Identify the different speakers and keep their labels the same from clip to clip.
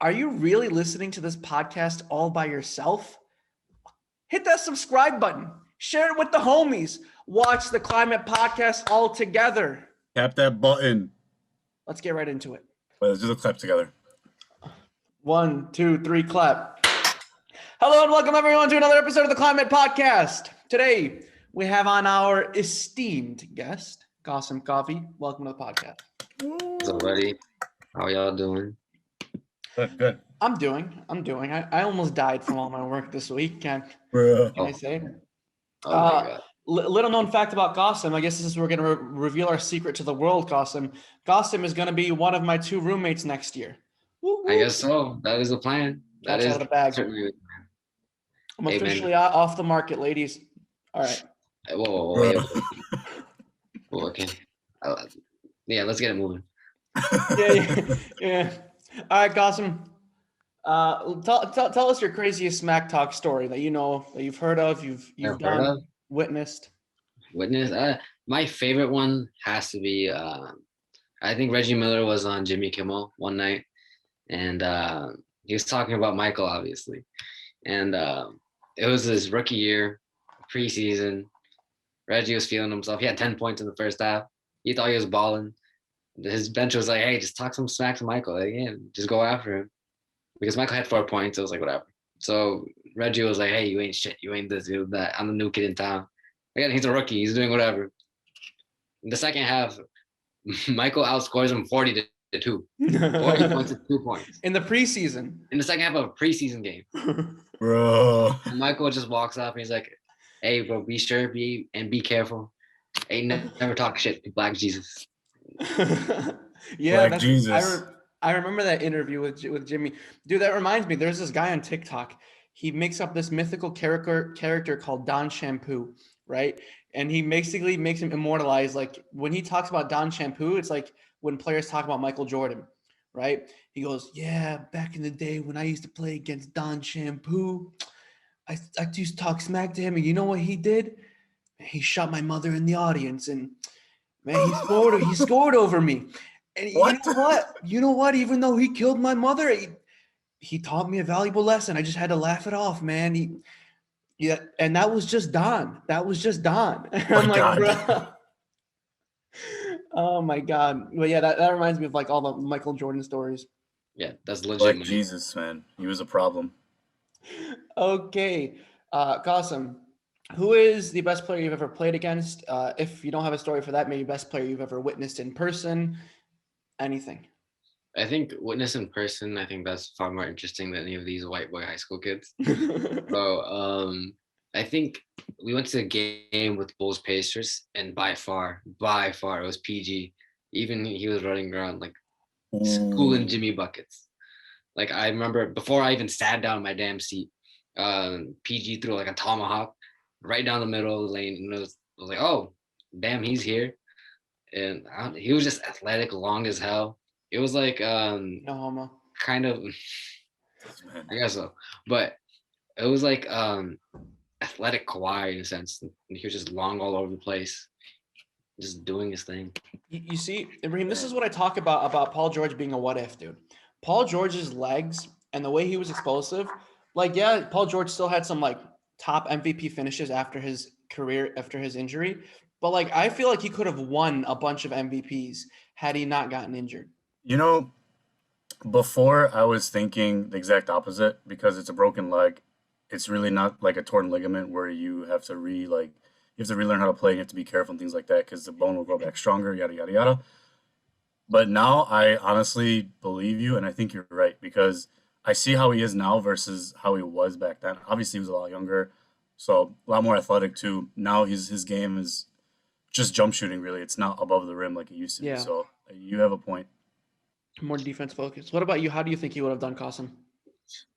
Speaker 1: Are you really listening to this podcast all by yourself? Hit that subscribe button. Share it with the homies. Watch the Climate Podcast all together.
Speaker 2: Tap that button.
Speaker 1: Let's get right into it.
Speaker 2: Let's do the clap together.
Speaker 1: 1, 2, 3, clap. Hello and welcome everyone to another episode of the Climate Podcast. Today we have on our esteemed guest, Qasim Coffee. Welcome to the podcast.
Speaker 3: What's up, buddy? How y'all doing?
Speaker 2: Good.
Speaker 1: I'm doing. I almost died from all my work this week. Can I say?
Speaker 3: Oh my God.
Speaker 1: Little known fact about Qasim. I guess this is where we're going to reveal our secret to the world, Qasim. Qasim is going to be one of my 2 roommates next year. Woo, woo.
Speaker 3: I guess so. That is the plan.
Speaker 1: That's out of the bag.
Speaker 3: Certainly the plan.
Speaker 1: I'm officially off the market, ladies. All right.
Speaker 3: Whoa. Whoa, okay. Yeah, let's get it moving.
Speaker 1: Yeah. All right, Qasim. Tell us your craziest smack talk story that you know, that you've heard of, you've done, witnessed.
Speaker 3: My favorite one has to be, I think Reggie Miller was on Jimmy Kimmel one night, and he was talking about Mikel, obviously. And it was his rookie year, preseason. Reggie was feeling himself. He had 10 points in the first half. He thought he was balling. His bench was like, hey, just talk some smack to Mikel. Like, yeah, just go after him. Because Mikel had 4 points. It was like, whatever. So Reggie was like, hey, you ain't shit. You ain't this, you that. I'm the new kid in town. Again, he's a rookie. He's doing whatever. In the second half, Mikel outscores him 40-2. 40 points to 2 points.
Speaker 1: In the preseason.
Speaker 3: In the second half of a preseason game.
Speaker 2: Bro.
Speaker 3: And Mikel just walks up and he's like, hey, bro, be careful. Ain't never talk shit to Black Jesus.
Speaker 1: Yeah,
Speaker 2: Black Jesus.
Speaker 1: I remember that interview with Jimmy. Dude, that reminds me, there's this guy on TikTok. He makes up this mythical character called Don Shampoo, right? And he basically makes him immortalized. Like when he talks about Don Shampoo, it's like when players talk about Michael Jordan, right? He goes, yeah, back in the day when I used to play against Don Shampoo, I used to talk smack to him, and you know what he did? He shot my mother in the audience, and man, he scored over me. And you know what? Even though he killed my mother, he taught me a valuable lesson. I just had to laugh it off, man. And that was just Don. I'm like, bro. Oh my God. Well, yeah, that reminds me of like all the Michael Jordan stories.
Speaker 3: Yeah, that's legit.
Speaker 2: Like Jesus, man. He was a problem.
Speaker 1: Okay. Qasim, who is the best player you've ever played against? If you don't have a story for that, maybe best player you've ever witnessed in person, anything.
Speaker 3: I think witness in person, I think that's far more interesting than any of these white boy high school kids. So I think we went to a game with Bulls Pacers, and by far, it was PG. Even he was running around like schooling Jimmy buckets. Like I remember before I even sat down in my damn seat, PG threw like a tomahawk right down the middle of the lane, and I was like, oh, damn, he's here. And he was just athletic, long as hell. It was like
Speaker 1: no homo.
Speaker 3: Kind of, I guess so, but it was like athletic Kawhi in a sense. He was just long all over the place, just doing his thing.
Speaker 1: You see, Ibrahim, this is what I talk about Paul George being a what if, dude. Paul George's legs and the way he was explosive, like, yeah, Paul George still had some like top MVP finishes after his injury, but like I feel like he could have won a bunch of MVPs had he not gotten injured.
Speaker 2: You know, before I was thinking the exact opposite, because it's a broken leg. It's really not like a torn ligament where you have to relearn how to play. You have to be careful and things like that because the bone will grow back stronger, yada, yada, yada. But now I honestly believe you, and I think you're right, because I see how he is now versus how he was back then. Obviously, he was a lot younger, so a lot more athletic too. Now his game is just jump shooting, really. It's not above the rim like it used to be. So you have a point.
Speaker 1: More defense focused. What about you? How do you think he would have done, Qasim?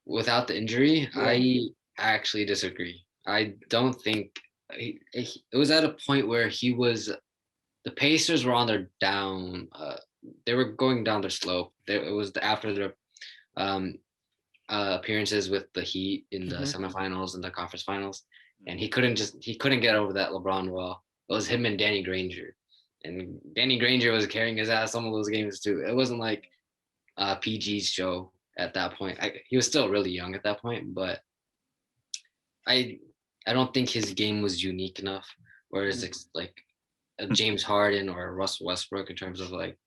Speaker 3: Without the injury, I actually disagree. I don't think it was at a point where the Pacers were on their down. They were going down their slope. It was after their appearances with the Heat in the semifinals and the conference finals, and he couldn't get over that LeBron wall. It was him and Danny Granger, and Danny Granger was carrying his ass some of those games too. It wasn't like PG's show. at that point. He was still really young at that point, but I don't think his game was unique enough, whereas it's like a James Harden or a Russell Westbrook in terms of like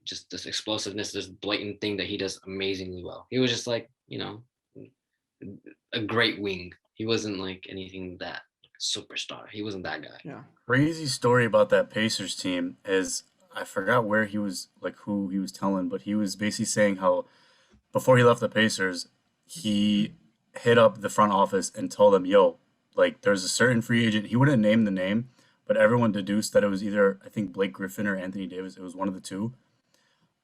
Speaker 3: just this explosiveness, this blatant thing that he does amazingly well. He was just like, a great wing. He wasn't like anything that superstar. He wasn't that guy.
Speaker 1: Yeah.
Speaker 2: Crazy story about that Pacers team is I forgot where he was, like who he was telling, but he was basically saying how before he left the Pacers, he hit up the front office and told them, yo, like there's a certain free agent. He wouldn't name the name, but everyone deduced that it was either, I think, Blake Griffin or Anthony Davis. It was one of the two.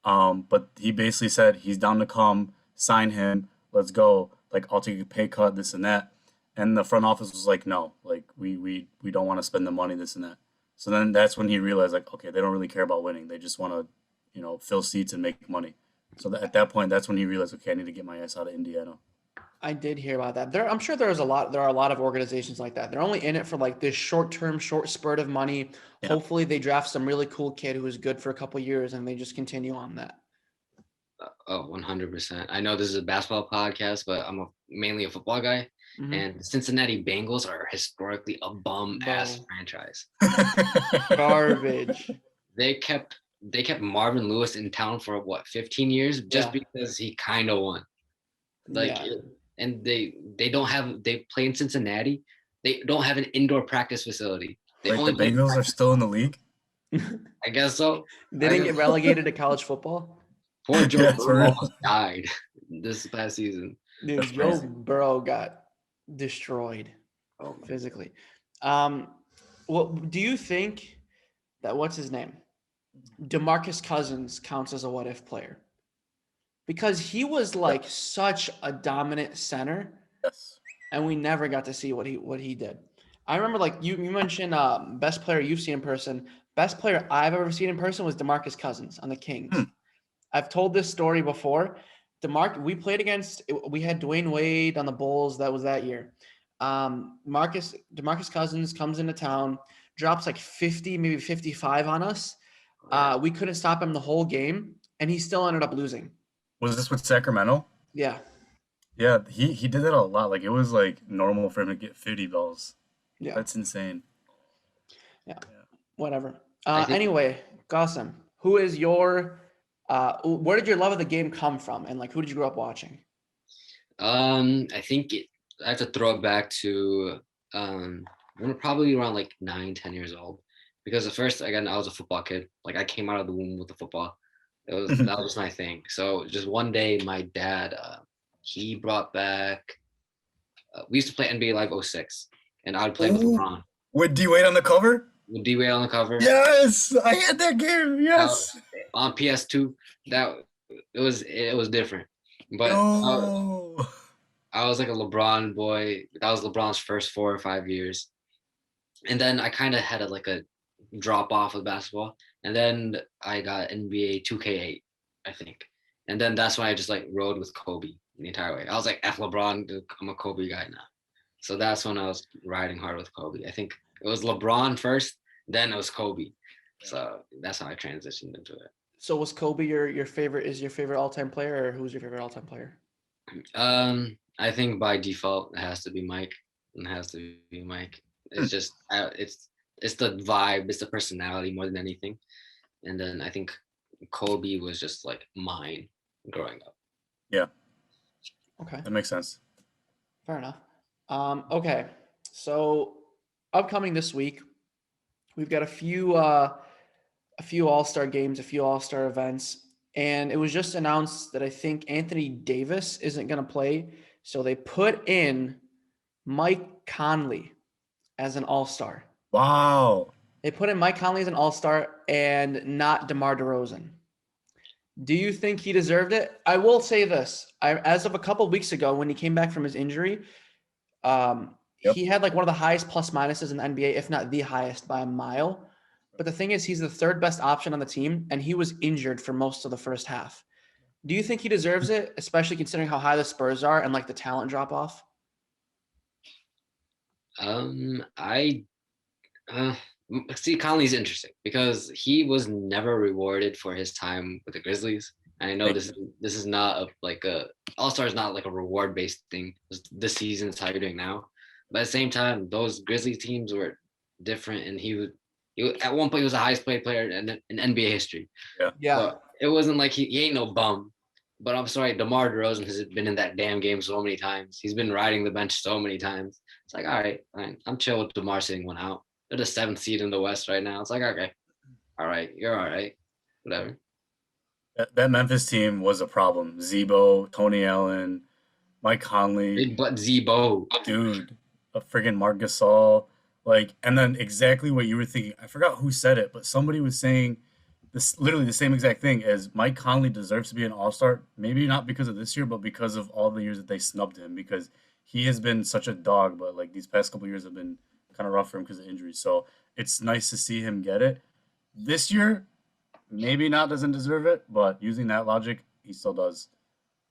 Speaker 2: But he basically said he's down to come, sign him, let's go. Like, I'll take a pay cut, this and that. And the front office was like, no, like we don't want to spend the money, this and that. So then that's when he realized, like, okay, they don't really care about winning. They just want to, fill seats and make money. So at that point, that's when he realized, okay, I need to get my ass out of Indiana.
Speaker 1: I did hear about that. I'm sure there are a lot of organizations like that. They're only in it for like this short spurt of money.
Speaker 2: Yeah.
Speaker 1: Hopefully they draft some really cool kid who is good for a couple years and they just continue on that.
Speaker 3: Oh, 100%. I know this is a basketball podcast, but I'm mainly a football guy.
Speaker 1: Mhm.
Speaker 3: And the Cincinnati Bengals are historically a bum-ass
Speaker 1: Bum.
Speaker 3: franchise.
Speaker 1: Garbage.
Speaker 3: They kept Marvin Lewis in town for what, 15 years just
Speaker 1: Yeah.
Speaker 3: because he kind of won. Like,
Speaker 1: Yeah.
Speaker 3: and they play in Cincinnati. They don't have an indoor practice facility. They
Speaker 2: Wait, the
Speaker 3: only play
Speaker 2: Bengals are
Speaker 3: practice.
Speaker 2: still in the league?
Speaker 3: I guess so.
Speaker 1: They didn't get relegated to college football.
Speaker 3: Poor Joe
Speaker 2: Yeah, for
Speaker 3: Burrow
Speaker 2: real.
Speaker 3: almost died this past season.
Speaker 1: Dude,
Speaker 2: That's
Speaker 1: Joe
Speaker 2: crazy.
Speaker 1: Burrow got destroyed
Speaker 3: Oh,
Speaker 1: physically. What do you think that what's his name? DeMarcus Cousins counts as a what if player? Because he was like such a dominant center,
Speaker 2: Yes.
Speaker 1: and we never got to see what he did. I remember like you mentioned best player you've seen in person. Best player I've ever seen in person was DeMarcus Cousins on the Kings.
Speaker 2: Hmm.
Speaker 1: I've told this story before. We played we had Dwayne Wade on the Bulls. That was that year. DeMarcus Cousins comes into town, drops like 50, maybe 55 on us. We couldn't stop him the whole game, and he still ended up losing.
Speaker 2: Was this with Sacramento?
Speaker 1: Yeah.
Speaker 2: Yeah, he did that a lot. Like, it was like normal for him to get 50 balls.
Speaker 1: Yeah.
Speaker 2: That's insane.
Speaker 1: Whatever.
Speaker 3: I think-
Speaker 1: Anyway, Qasim, who is your where did your love of the game come from, and like who did you grow up watching?
Speaker 3: I think I have to throw it back to when probably around like 9-10 years old, because at first again I was a football kid. Like, I came out of the womb with the football. That was my thing. So just one day my dad he brought back we used to play NBA Live 06, and I would play with
Speaker 2: Ooh.
Speaker 3: LeBron.
Speaker 2: With D-Wade on the cover?
Speaker 3: With D-Wade on the cover.
Speaker 2: Yes! I had that game, yes!
Speaker 3: On PS2. It was different. But
Speaker 2: No!
Speaker 3: I was like a LeBron boy. That was LeBron's first 4 or 5 years. And then I kind of had a drop off of basketball. And then I got NBA 2K8, I think. And then that's when I just like rode with Kobe the entire way. I was like, F LeBron, dude, I'm a Kobe guy now. So that's when I was riding hard with Kobe. I think it was LeBron first, then it was Kobe. So that's how I transitioned into it.
Speaker 1: So was Kobe your favorite? Is your favorite all-time player, or who's your favorite all-time player?
Speaker 3: I think by default it has to be Mike. It has to be Mike. It's just it's the vibe, it's the personality more than anything. And then I think Kobe was just like mine growing up.
Speaker 2: Yeah,
Speaker 1: Okay,
Speaker 2: that makes sense.
Speaker 1: fair enough. Okay, so upcoming this week, we've got a few All-Star games, a few All-Star events, and it was just announced that I think Anthony Davis isn't going to play, so they put in Mike Conley as an All-Star.
Speaker 2: Wow.
Speaker 1: They put in Mike Conley as an All-Star and not DeMar DeRozan. Do you think he deserved it? I will say this. As of a couple weeks ago, when he came back from his injury, he had like one of the highest plus minuses in the NBA, if not the highest by a mile. But the thing is, he's the third best option on the team, and he was injured for most of the first half. Do you think he deserves it, especially considering how high the Spurs are and like the talent drop off?
Speaker 3: See, Conley's interesting because he was never rewarded for his time with the Grizzlies. I know this is not like a All-Star is not like a reward based thing. This season is how you're doing now. But at the same time, those Grizzly teams were different, and at one point he was the highest paid player in NBA history.
Speaker 1: Yeah.
Speaker 3: But it wasn't like he ain't no bum. But I'm sorry, DeMar DeRozan has been in that damn game so many times. He's been riding the bench so many times. It's like, all right, fine. I'm chill with DeMar sitting one out. They're the 7th seed in the West right now. It's like, okay, all right, you're all right, whatever.
Speaker 2: That Memphis team was a problem. Zebo, Tony Allen, Mike Conley,
Speaker 3: But Zebo,
Speaker 2: dude, a friggin' Marc Gasol, like, and then exactly what you were thinking. I forgot who said it, but somebody was saying this, literally the same exact thing as Mike Conley deserves to be an All-Star. Maybe not because of this year, but because of all the years that they snubbed him, because he has been such a dog. But like these past couple years have been kind of rough for him because of injuries. So it's nice to see him get it. This year, maybe not doesn't deserve it, but using that logic, he still does.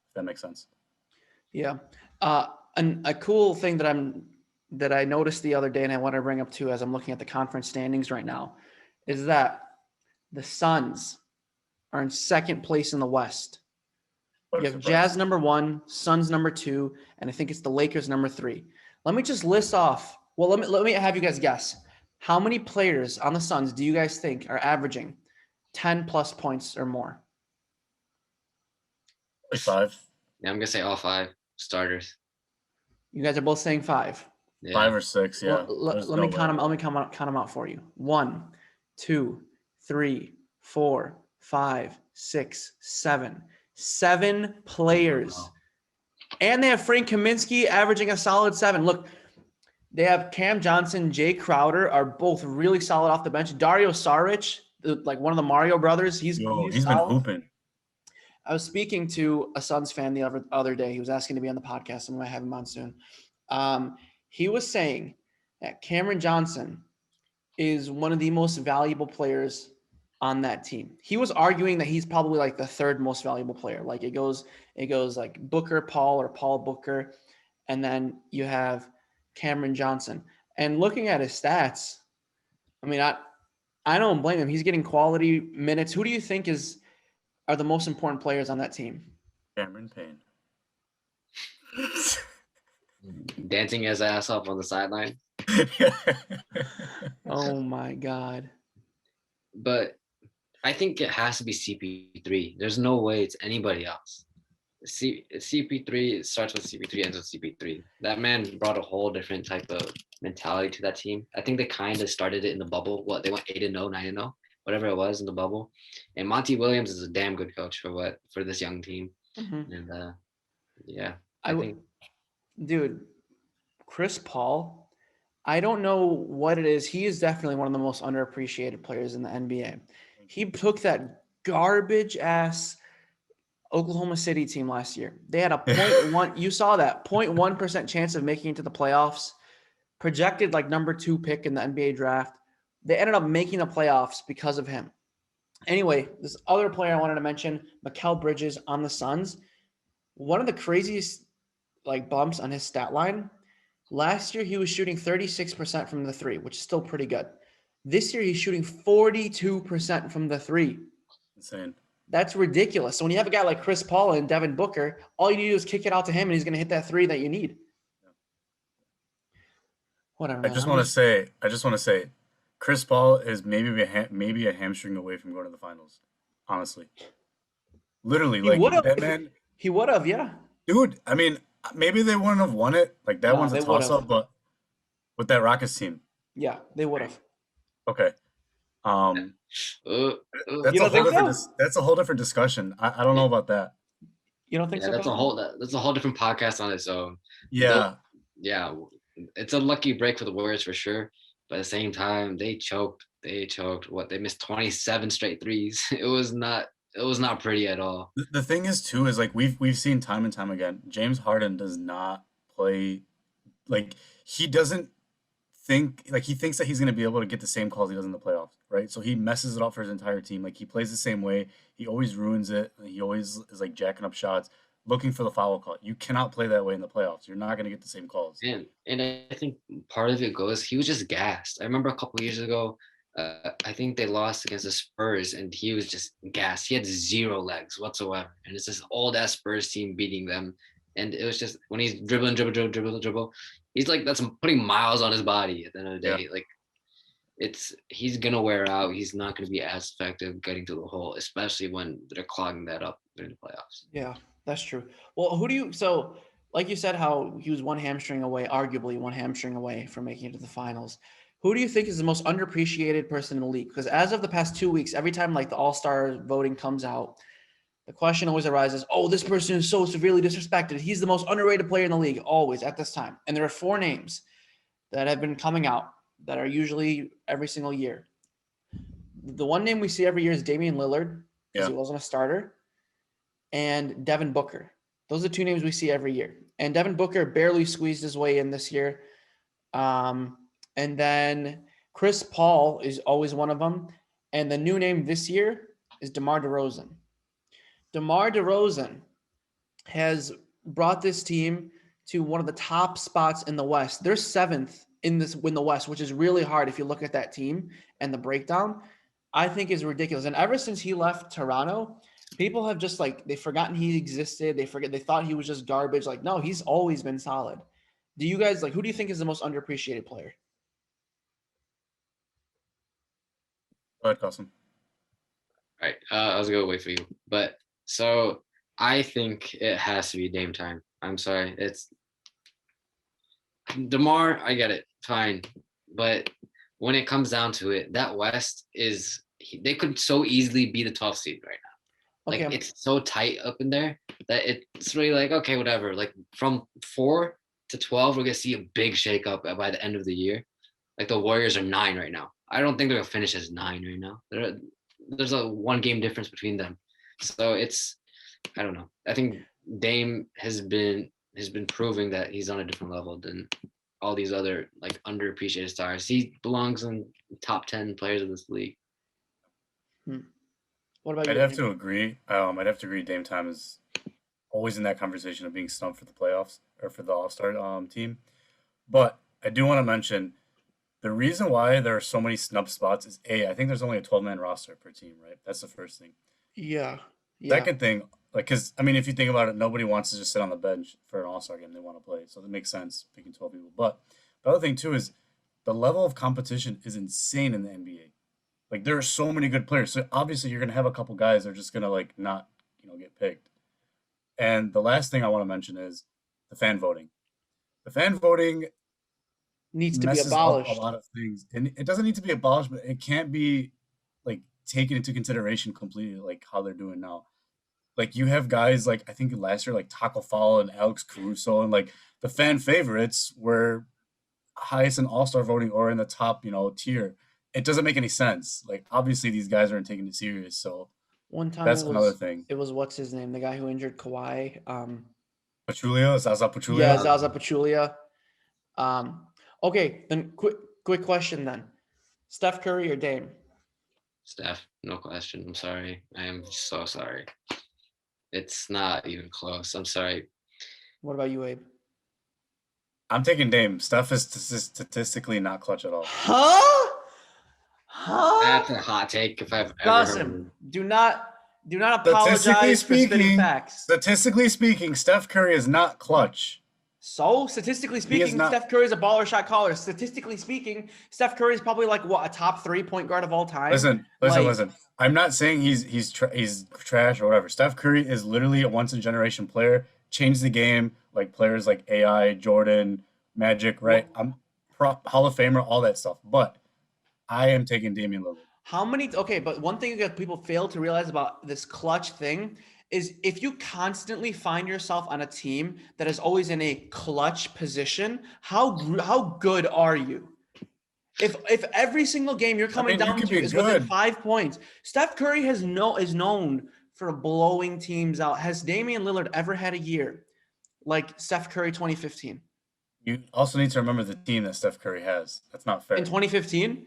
Speaker 2: If that makes sense.
Speaker 1: Yeah. And a cool thing that I noticed the other day, and I want to bring up too, as I'm looking at the conference standings right now, is that the Suns are in 2nd place in the West. You have Jazz number 1, Suns number 2, and I think it's the Lakers number 3. Let me just list off. Well, let me have you guys guess. How many players on the Suns do you guys think are averaging 10 plus points or more?
Speaker 2: Like 5.
Speaker 3: yeah, I'm gonna say all 5 starters.
Speaker 1: You guys are both saying 5.
Speaker 3: Yeah.
Speaker 2: 5 or 6, yeah.
Speaker 1: Let me count them. Let me count them out for you. 1, 2, 3, 4, 5, 6, 7. 7 players.
Speaker 3: Wow.
Speaker 1: And they have Frank Kaminsky averaging a solid 7. Look, they have Cam Johnson, Jay Crowder are both really solid off the bench. Dario Saric, like one of the Mario brothers, he's
Speaker 2: been
Speaker 1: solid.
Speaker 2: hooping.
Speaker 1: I was speaking to a Suns fan the other day. He was asking to be on the podcast. I'm going to have him on soon. He was saying that Cameron Johnson is one of the most valuable players on that team. He was arguing that he's probably like the 3rd most valuable player. Like it goes like Booker, Paul, or Paul Booker. And then you have Cameron Johnson. And looking at his stats, I mean, I don't blame him. He's getting quality minutes. Who do you think are the most important players on that team?
Speaker 2: Cameron Payne.
Speaker 3: Dancing his ass off on the sideline.
Speaker 1: Oh my God.
Speaker 3: But I think it has to be CP3. There's no way it's anybody else. CP3, it starts with CP3, ends with CP3. That man brought a whole different type of mentality to that team. I think they kind of started it in the bubble. They went 8-0, 9-0, whatever it was in the bubble. And Monty Williams is a damn good coach for this young team.
Speaker 1: Mm-hmm.
Speaker 3: And yeah,
Speaker 1: I think, dude, Chris Paul, I don't know what it is. He is definitely one of the most underappreciated players in the NBA. He took that garbage ass Oklahoma City team last year. They had a 0.1, you saw that 0.1% chance of making it to the playoffs, projected like number 2 pick in the NBA draft. They ended up making the playoffs because of him. Anyway, this other player I wanted to mention, Mikel Bridges on the Suns. One of the craziest like bumps on his stat line. Last year, he was shooting 36% from the 3, which is still pretty good. This year, he's shooting 42% from the 3.
Speaker 2: Insane.
Speaker 1: That's ridiculous. So when you have a guy like Chris Paul and Devin Booker, all you need to do is kick it out to him, and he's going to hit that 3 that you need. Whatever.
Speaker 2: I just want to say, Chris Paul is maybe a hamstring away from going to the finals. Honestly, literally, that man.
Speaker 1: He would have, yeah.
Speaker 2: Dude, I mean, maybe they wouldn't have won it. Like that one's a toss-up, but with that Rockets team,
Speaker 1: yeah, they would have.
Speaker 2: Okay. That's a whole different discussion. I don't know about that.
Speaker 1: You don't think so?
Speaker 3: That's a whole different podcast on its own.
Speaker 2: Yeah.
Speaker 3: Yeah. It's a lucky break for the Warriors for sure. But at the same time, they choked. They missed 27 straight threes. It was not pretty at all.
Speaker 2: The thing is too, is like we've seen time and time again, James Harden does not play like he doesn't think like he thinks that he's gonna be able to get the same calls he does in the playoffs, right? So he messes it up for his entire team. Like he plays the same way. He always ruins it. He always is like jacking up shots, looking for the foul call. You cannot play that way in the playoffs. You're not gonna get the same calls.
Speaker 3: And I think part of it goes, he was just gassed. I remember a couple of years ago, I think they lost against the Spurs, and he was just gassed. He had zero legs whatsoever, and it's this old ass Spurs team beating them. And it was just when he's dribbling, dribble, he's like that's putting miles on his body at the end of the
Speaker 2: Yeah.
Speaker 3: day. Like he's gonna wear out. He's not gonna be as effective getting to the hole, especially when they're clogging that up during the playoffs.
Speaker 1: Yeah, that's true. Well, who do you so like you said how he was one hamstring away, arguably one hamstring away from making it to the finals. Who do you think is the most underappreciated person in the league? Because as of the past 2 weeks, every time like the All-Star voting comes out, the question always arises, oh, this person is so severely disrespected. He's the most underrated player in the league, always at this time. And there are 4 names that have been coming out that are usually every single year. The one name we see every year is Damian Lillard, because he wasn't a starter, and Devin Booker. Those are 2 names we see every year. And Devin Booker barely squeezed his way in this year. And then Chris Paul is always one of them. And the new name this year is DeMar DeRozan. DeMar DeRozan has brought this team to one of the top spots in the West. They're 7th in the West, which is really hard if you look at that team and the breakdown. I think is ridiculous. And ever since he left Toronto, people have just like they've forgotten he existed. They thought he was just garbage. Like, no, he's always been solid. Do you guys like who do you think is the most underappreciated player?
Speaker 2: Go ahead, Qasim.
Speaker 3: All right, I was gonna wait for you, but so I think it has to be Dame time. I'm sorry, it's DeMar. I get it, fine, but when it comes down to it, that West they could so easily be the 12th seed right now.
Speaker 1: Okay,
Speaker 3: Like it's so tight up in there that it's really like okay, whatever. Like from 4 to 12, we're gonna see a big shakeup by the end of the year. Like the Warriors are 9 right now. I don't think they're gonna finish as 9 right now. There's a 1 game difference between them, so I don't know. I think Dame has been proving that he's on a different level than all these other like underappreciated stars. He belongs in top 10 players of this league.
Speaker 1: what about
Speaker 2: I'd
Speaker 1: you?
Speaker 2: have
Speaker 1: Dave?
Speaker 2: to agree. I'd have to agree. Dame time is always in that conversation of being snubbed for the playoffs or for the All Star team. But I do want to mention the reason why there are so many snub spots is I think there's only a 12-man roster per team, right? That's the first thing.
Speaker 1: Yeah, yeah,
Speaker 2: Second thing, like, because I mean, if you think about it, nobody wants to just sit on the bench for an All Star game. They want to play, so that makes sense picking 12 people. But the other thing too is the level of competition is insane in the NBA. Like, there are so many good players, so obviously you're gonna have a couple guys that are just gonna like not get picked. And the last thing I want to mention is the fan voting. The fan voting
Speaker 1: needs to be
Speaker 2: messes up a
Speaker 1: abolished.
Speaker 2: lot of things, and it doesn't need to be abolished, but it can't be like taken into consideration completely, like how they're doing now. Like you have guys like I think last year like Taco Fall and Alex Caruso and like the fan favorites were highest in All-Star voting or in the top, tier. It doesn't make any sense. Like obviously these guys aren't taking it serious, so
Speaker 1: One time
Speaker 2: that's another thing.
Speaker 1: it was what's his name, the guy who injured Kawhi.
Speaker 2: Pachulia, Zaza
Speaker 1: Yeah,
Speaker 2: Pachulia.
Speaker 1: Zaza Pachulia. Okay, then quick question then. Steph Curry or Dame?
Speaker 3: Steph, no question. I'm sorry. I am so sorry. It's not even close. I'm sorry.
Speaker 1: What about you, Abe?
Speaker 2: I'm taking Dame. Steph is statistically not clutch at all.
Speaker 1: Huh?
Speaker 3: That's a hot take if I've ever heard
Speaker 1: Qasim,
Speaker 3: it.
Speaker 1: do not apologize for spitting facts.
Speaker 2: Statistically speaking, Steph Curry is not clutch.
Speaker 1: So, statistically speaking,
Speaker 2: not-
Speaker 1: Steph Curry is a baller shot caller. Statistically speaking, Steph Curry is probably like what, a top 3 point guard of all time.
Speaker 2: Listen. I'm not saying he's trash or whatever. Steph Curry is literally a once in a generation player. Changed the game, like players like AI, Jordan, Magic, right? I'm Hall of Famer, all that stuff. But I am taking Damian Lillard.
Speaker 1: Okay, but one thing that people fail to realize about this clutch thing is if you constantly find yourself on a team that is always in a clutch position, how good are you? If every single game you're coming down to is within 5 points, Steph Curry is known for blowing teams out. Has Damian Lillard ever had a year like Steph Curry 2015?
Speaker 2: You also need to remember the team that Steph Curry has. That's not fair.
Speaker 1: In 2015?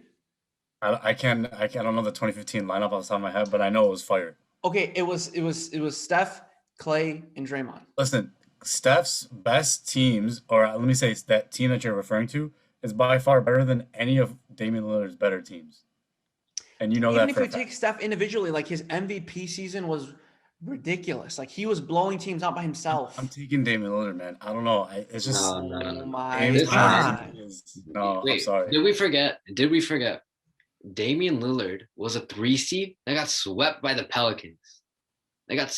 Speaker 2: I don't know the 2015 lineup off the top of my head, but I know it was fire.
Speaker 1: Okay, it was Steph, Clay, and Draymond.
Speaker 2: Listen, Steph's best teams, or let me say that team that you're referring to, is by far better than any of Damian Lillard's better teams. and you know
Speaker 1: Even
Speaker 2: that
Speaker 1: if
Speaker 2: for
Speaker 1: you
Speaker 2: a fact.
Speaker 1: take Steph individually, like his MVP season was ridiculous. Like he was blowing teams out by himself.
Speaker 2: I'm taking Damian Lillard, man. I don't know. It's just
Speaker 1: Oh my
Speaker 2: Dame's
Speaker 3: Listen, man.
Speaker 2: timeline is no. I'm
Speaker 3: Wait,
Speaker 2: sorry.
Speaker 3: did we forget? Damian Lillard was a 3 seed that got swept by the Pelicans. They got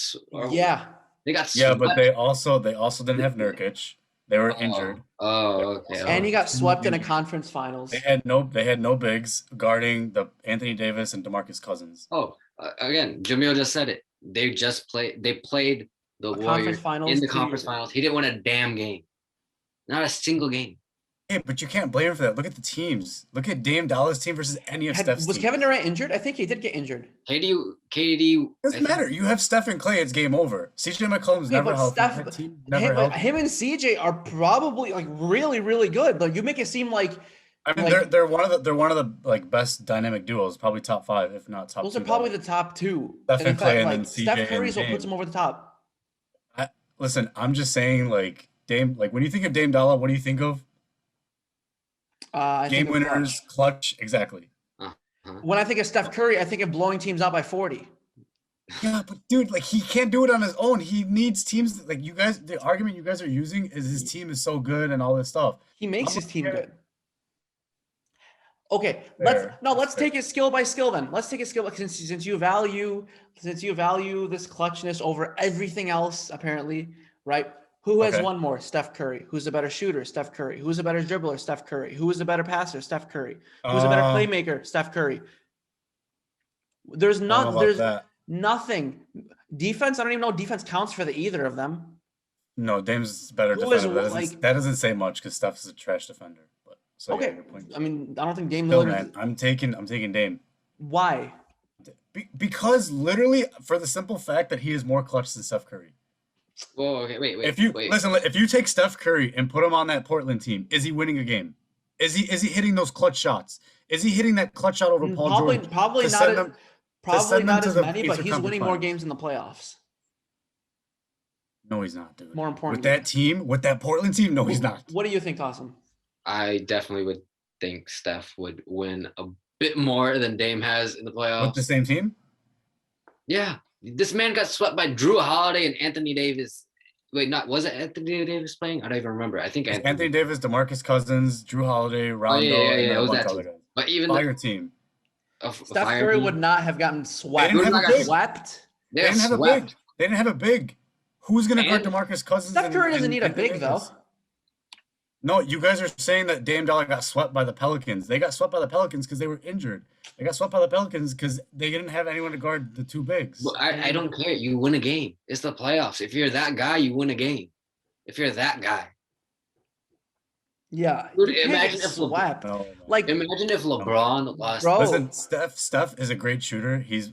Speaker 1: Yeah.
Speaker 3: They got
Speaker 2: Yeah,
Speaker 3: swept.
Speaker 2: but they also didn't have Nurkic. They were injured.
Speaker 3: Okay.
Speaker 1: And he got
Speaker 2: two
Speaker 1: swept in a
Speaker 2: injured.
Speaker 1: conference finals.
Speaker 2: They had no bigs guarding the Anthony Davis and DeMarcus Cousins.
Speaker 3: Again, Jamil just said it. They played the Warriors in the conference finals. He didn't win a damn game. Not a single game.
Speaker 2: Yeah, but you can't blame him for that. Look at the teams. Look at Dame Dollars team versus any of Steph's
Speaker 1: Was
Speaker 2: teams.
Speaker 1: Kevin Durant injured? I think he did get injured.
Speaker 3: KD
Speaker 2: Doesn't matter. You have Steph and Clay. It's game over. CJ McCollum's never healthy. That team never healthy.
Speaker 1: Him and CJ are probably like really, really good. Like you make it seem like.
Speaker 2: I mean, they're one of the like best dynamic duos, probably top 5, if not top 2.
Speaker 1: Those are probably the top 2.
Speaker 2: Steph and Clay, and then CJ
Speaker 1: Steph Curry is what
Speaker 2: and
Speaker 1: puts him over the top.
Speaker 2: Listen, I'm just saying, like Dame. Like when you think of Dame Dollar, what do you think of? Game winners, clutch, exactly.
Speaker 1: When I think of Steph Curry, I think of blowing teams out by 40.
Speaker 2: Yeah, but dude, like he can't do it on his own. He needs teams like you guys. The argument you guys are using is his team is so good and all this stuff.
Speaker 1: He makes his team good. Okay, let's take it skill by skill then. Let's take it skill since you value this clutchness over everything else, apparently, right? Who has won more? Steph Curry. Who's a better shooter? Steph Curry. Who's a better dribbler? Steph Curry. Who is a better passer? Steph Curry. Who's a better playmaker? Steph Curry. There's nothing. Defense, I don't even know defense counts for either of them.
Speaker 2: No, Dame's better defender. That doesn't say much because Steph is a trash defender. But so
Speaker 1: okay,
Speaker 2: yeah,
Speaker 1: I mean, I don't think Dame
Speaker 2: Lillard.
Speaker 1: Man,
Speaker 2: I'm taking Dame.
Speaker 1: Why?
Speaker 2: Because literally for the simple fact that he is more clutch than Steph Curry.
Speaker 3: Whoa, okay, wait.
Speaker 2: Listen, if you take Steph Curry and put him on that Portland team, is he winning a game? Is he hitting those clutch shots? Is he hitting that clutch shot over Paul George?
Speaker 1: Probably not as many, but he's winning more games in the playoffs.
Speaker 2: No, he's not, dude.
Speaker 1: More important.
Speaker 2: With that Portland team, no, he's not.
Speaker 1: What do you think, Qasim?
Speaker 3: I definitely would think Steph would win a bit more than Dame has in the playoffs.
Speaker 2: With the same team?
Speaker 3: Yeah. This man got swept by Drew Holiday and Anthony Davis. Wait, was it Anthony Davis playing? I don't even remember. I think
Speaker 2: Anthony Davis, DeMarcus Cousins, Drew Holiday, Rondo, and
Speaker 3: it was
Speaker 2: a bunch
Speaker 3: that
Speaker 2: of other
Speaker 3: team.
Speaker 2: guys.
Speaker 3: But even
Speaker 2: Fire team.
Speaker 1: Steph Curry would not have gotten swept.
Speaker 2: They didn't have a big. They didn't have a big. Who's going to guard DeMarcus Cousins?
Speaker 1: Steph Curry doesn't need a big, though.
Speaker 2: No, you guys are saying that Dame Dollar got swept by the Pelicans. They got swept by the Pelicans because they were injured. They got swept by the Pelicans because they didn't have anyone to guard the 2 bigs.
Speaker 3: Well, I don't care. You win a game. It's the playoffs. If you're that guy, you win a game. If you're that guy.
Speaker 1: Yeah.
Speaker 3: Dude, imagine if
Speaker 1: swept.
Speaker 3: Imagine if LeBron lost.
Speaker 1: Bro.
Speaker 2: Listen, Steph is a great shooter. He's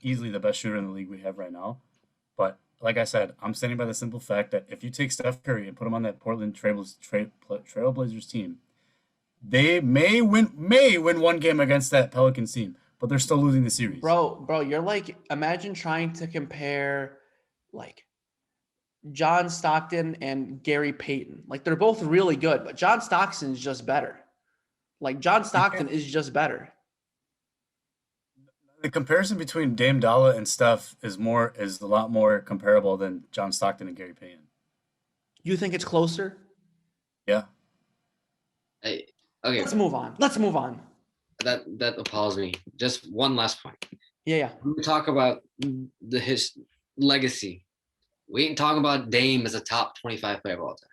Speaker 2: easily the best shooter in the league we have right now. But like I said, I'm standing by the simple fact that if you take Steph Curry and put him on that Portland Trailblazers team, they may win one game against that Pelicans team, but they're still losing the series.
Speaker 1: Bro, you're like, imagine trying to compare like John Stockton and Gary Payton. Like they're both really good, but John Stockton is just better. Like John Stockton is just better.
Speaker 2: The comparison between Dame Dollar and Steph is a lot more comparable than John Stockton and Gary Payton.
Speaker 1: You think it's closer?
Speaker 2: Yeah.
Speaker 3: Okay.
Speaker 1: Let's move on.
Speaker 3: That appalls me. Just one last point.
Speaker 1: Yeah.
Speaker 3: When we talk about his legacy, we ain't talking about Dame as a top 25 player of all time.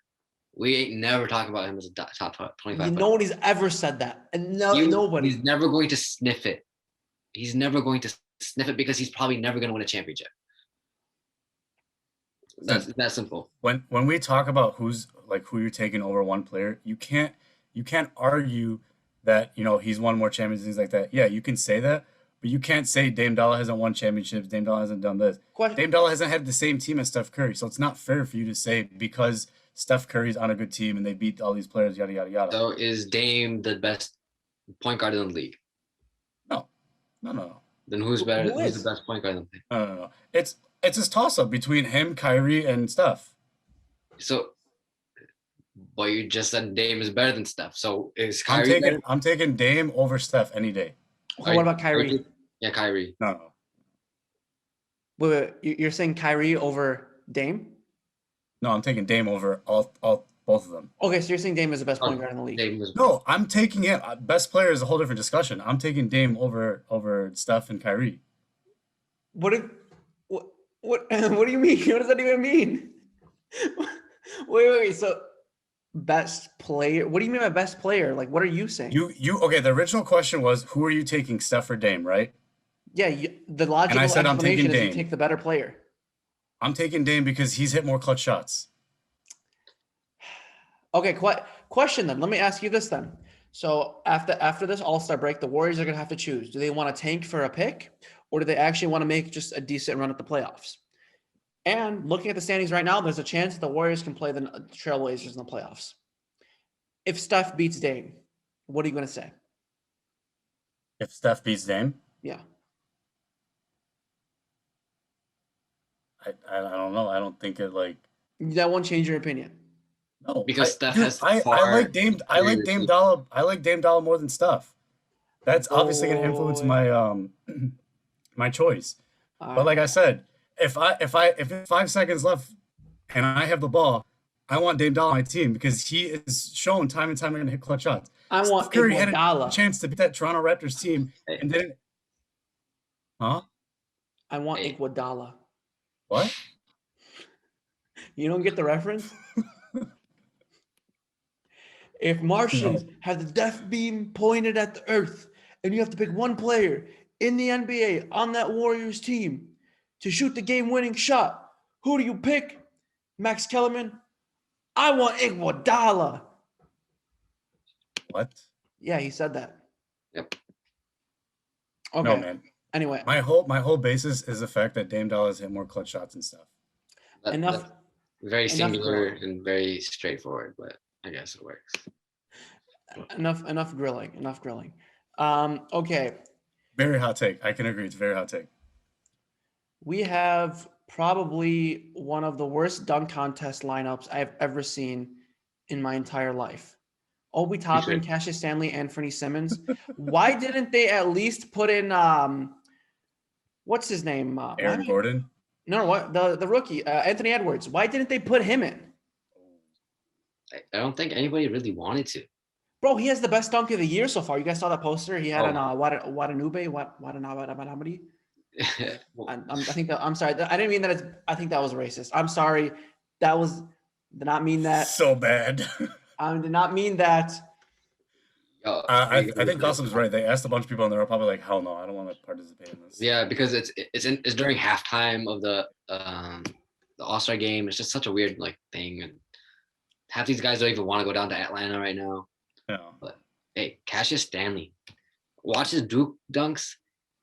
Speaker 3: We ain't never talking about him as a top 25
Speaker 1: Nobody's ever said that. And nobody.
Speaker 3: He's never going to sniff it. He's never going to sniff it because he's probably never going to win a championship. That's that simple.
Speaker 2: When we talk about who you're taking over one player, you can't argue that he's won more championships, things like that. Yeah, you can say that, but you can't say Dame Dollar hasn't won championships. Dame Dollar hasn't done this. Dame Dollar hasn't had the same team as Steph Curry, so it's not fair for you to say because Steph Curry's on a good team and they beat all these players, yada yada yada.
Speaker 3: So is Dame the best point guard in the league?
Speaker 2: No.
Speaker 3: Then who's better? Who's the best point guard in the league?
Speaker 2: No. It's this toss up between him, Kyrie, and Steph.
Speaker 3: So, but you just said Dame is better than Steph. So is Kyrie better?
Speaker 2: I'm taking Dame over Steph any day.
Speaker 1: Okay, what about Kyrie?
Speaker 3: Yeah, Kyrie.
Speaker 2: No.
Speaker 1: Wait, you're saying Kyrie over Dame?
Speaker 2: No, I'm taking Dame over both of them.
Speaker 1: Okay, so you're saying Dame is the best point
Speaker 3: Oh,
Speaker 1: guard in the league.
Speaker 3: Dame was
Speaker 2: No, I'm taking him. Best player is a whole different discussion. I'm taking Dame over Steph and Kyrie.
Speaker 1: What what do you mean? What does that even mean? Wait. So best player. What do you mean by best player? Like, what are you saying?
Speaker 2: You okay? The original question was, who are you taking, Steph or Dame, right?
Speaker 1: Yeah, the logical
Speaker 2: said I'm taking
Speaker 1: explanation is you
Speaker 2: Dame.
Speaker 1: take the better player.
Speaker 2: I'm taking Dame because he's hit more clutch shots.
Speaker 1: Okay, question then. Let me ask you this then. So after this All-Star break, the Warriors are gonna have to choose. Do they want to tank for a pick, or do they actually want to make just a decent run at the playoffs? And looking at the standings right now, there's a chance that the Warriors can play the Trailblazers in the playoffs. If Steph beats Dame, what are you gonna say?
Speaker 2: If Steph beats Dame,
Speaker 1: Yeah.
Speaker 2: I don't know. I don't think it like.
Speaker 1: That won't change your opinion.
Speaker 2: No,
Speaker 3: Because Steph
Speaker 2: dude,
Speaker 3: has
Speaker 2: I
Speaker 3: far
Speaker 2: like Dame. I like Dame Dollar. I like Dame Dollar more than Steph. That's obviously going to influence
Speaker 1: Boy.
Speaker 2: my my choice.
Speaker 1: All
Speaker 2: But like
Speaker 1: right.
Speaker 2: I said, if it's 5 seconds left and I have the ball, I want Dame Dollar on my team because he is shown time and time again to hit clutch shots.
Speaker 1: I
Speaker 2: Steph
Speaker 1: want
Speaker 2: Curry had a
Speaker 1: Iguodala.
Speaker 2: chance to beat that Toronto Raptors team
Speaker 3: Hey.
Speaker 2: and didn't. Huh?
Speaker 1: I want
Speaker 3: Hey.
Speaker 1: Iguodala.
Speaker 2: What?
Speaker 1: You don't get the reference? If Martians have the death beam pointed at the earth and you have to pick one player in the NBA on that Warriors team to shoot the game-winning shot, who do you pick? Max Kellerman? I want Iguodala.
Speaker 2: What?
Speaker 1: Yeah, he said that.
Speaker 3: Yep.
Speaker 1: Okay.
Speaker 2: No, man.
Speaker 1: Anyway,
Speaker 2: My whole basis is the fact that Dame Dollar has hit more clutch shots and stuff.
Speaker 1: enough.
Speaker 3: That's very
Speaker 1: enough
Speaker 3: singular
Speaker 1: grilling.
Speaker 3: and very straightforward, but I guess it works.
Speaker 1: Enough grilling. Enough grilling. Okay.
Speaker 2: Very hot take. I can agree. It's a very hot take.
Speaker 1: We have probably one of the worst dunk contest lineups I've ever seen in my entire life. Obi Toppin, Cassius Stanley, Anthony Simmons. Why didn't they at least put in what's his name?
Speaker 2: Aaron Gordon.
Speaker 1: No, what the rookie Anthony Edwards? Why didn't they put him in?
Speaker 3: I don't think anybody really wanted to.
Speaker 1: Bro, he has the best dunk of the year so far. You guys saw that poster? He had on Watanube, Watanabe. I'm sorry. I didn't mean that. I think that was racist. I'm sorry. Did not mean that.
Speaker 2: So bad.
Speaker 1: I did not mean that.
Speaker 2: I think Qasim's right. They asked a bunch of people and they were probably like, hell no, I don't want to participate in this.
Speaker 3: Yeah, because it's during halftime of the All-Star game. It's just such a weird thing, and half these guys don't even want to go down to Atlanta right now.
Speaker 2: Yeah.
Speaker 3: But hey, Cassius Stanley, watch his Duke dunks.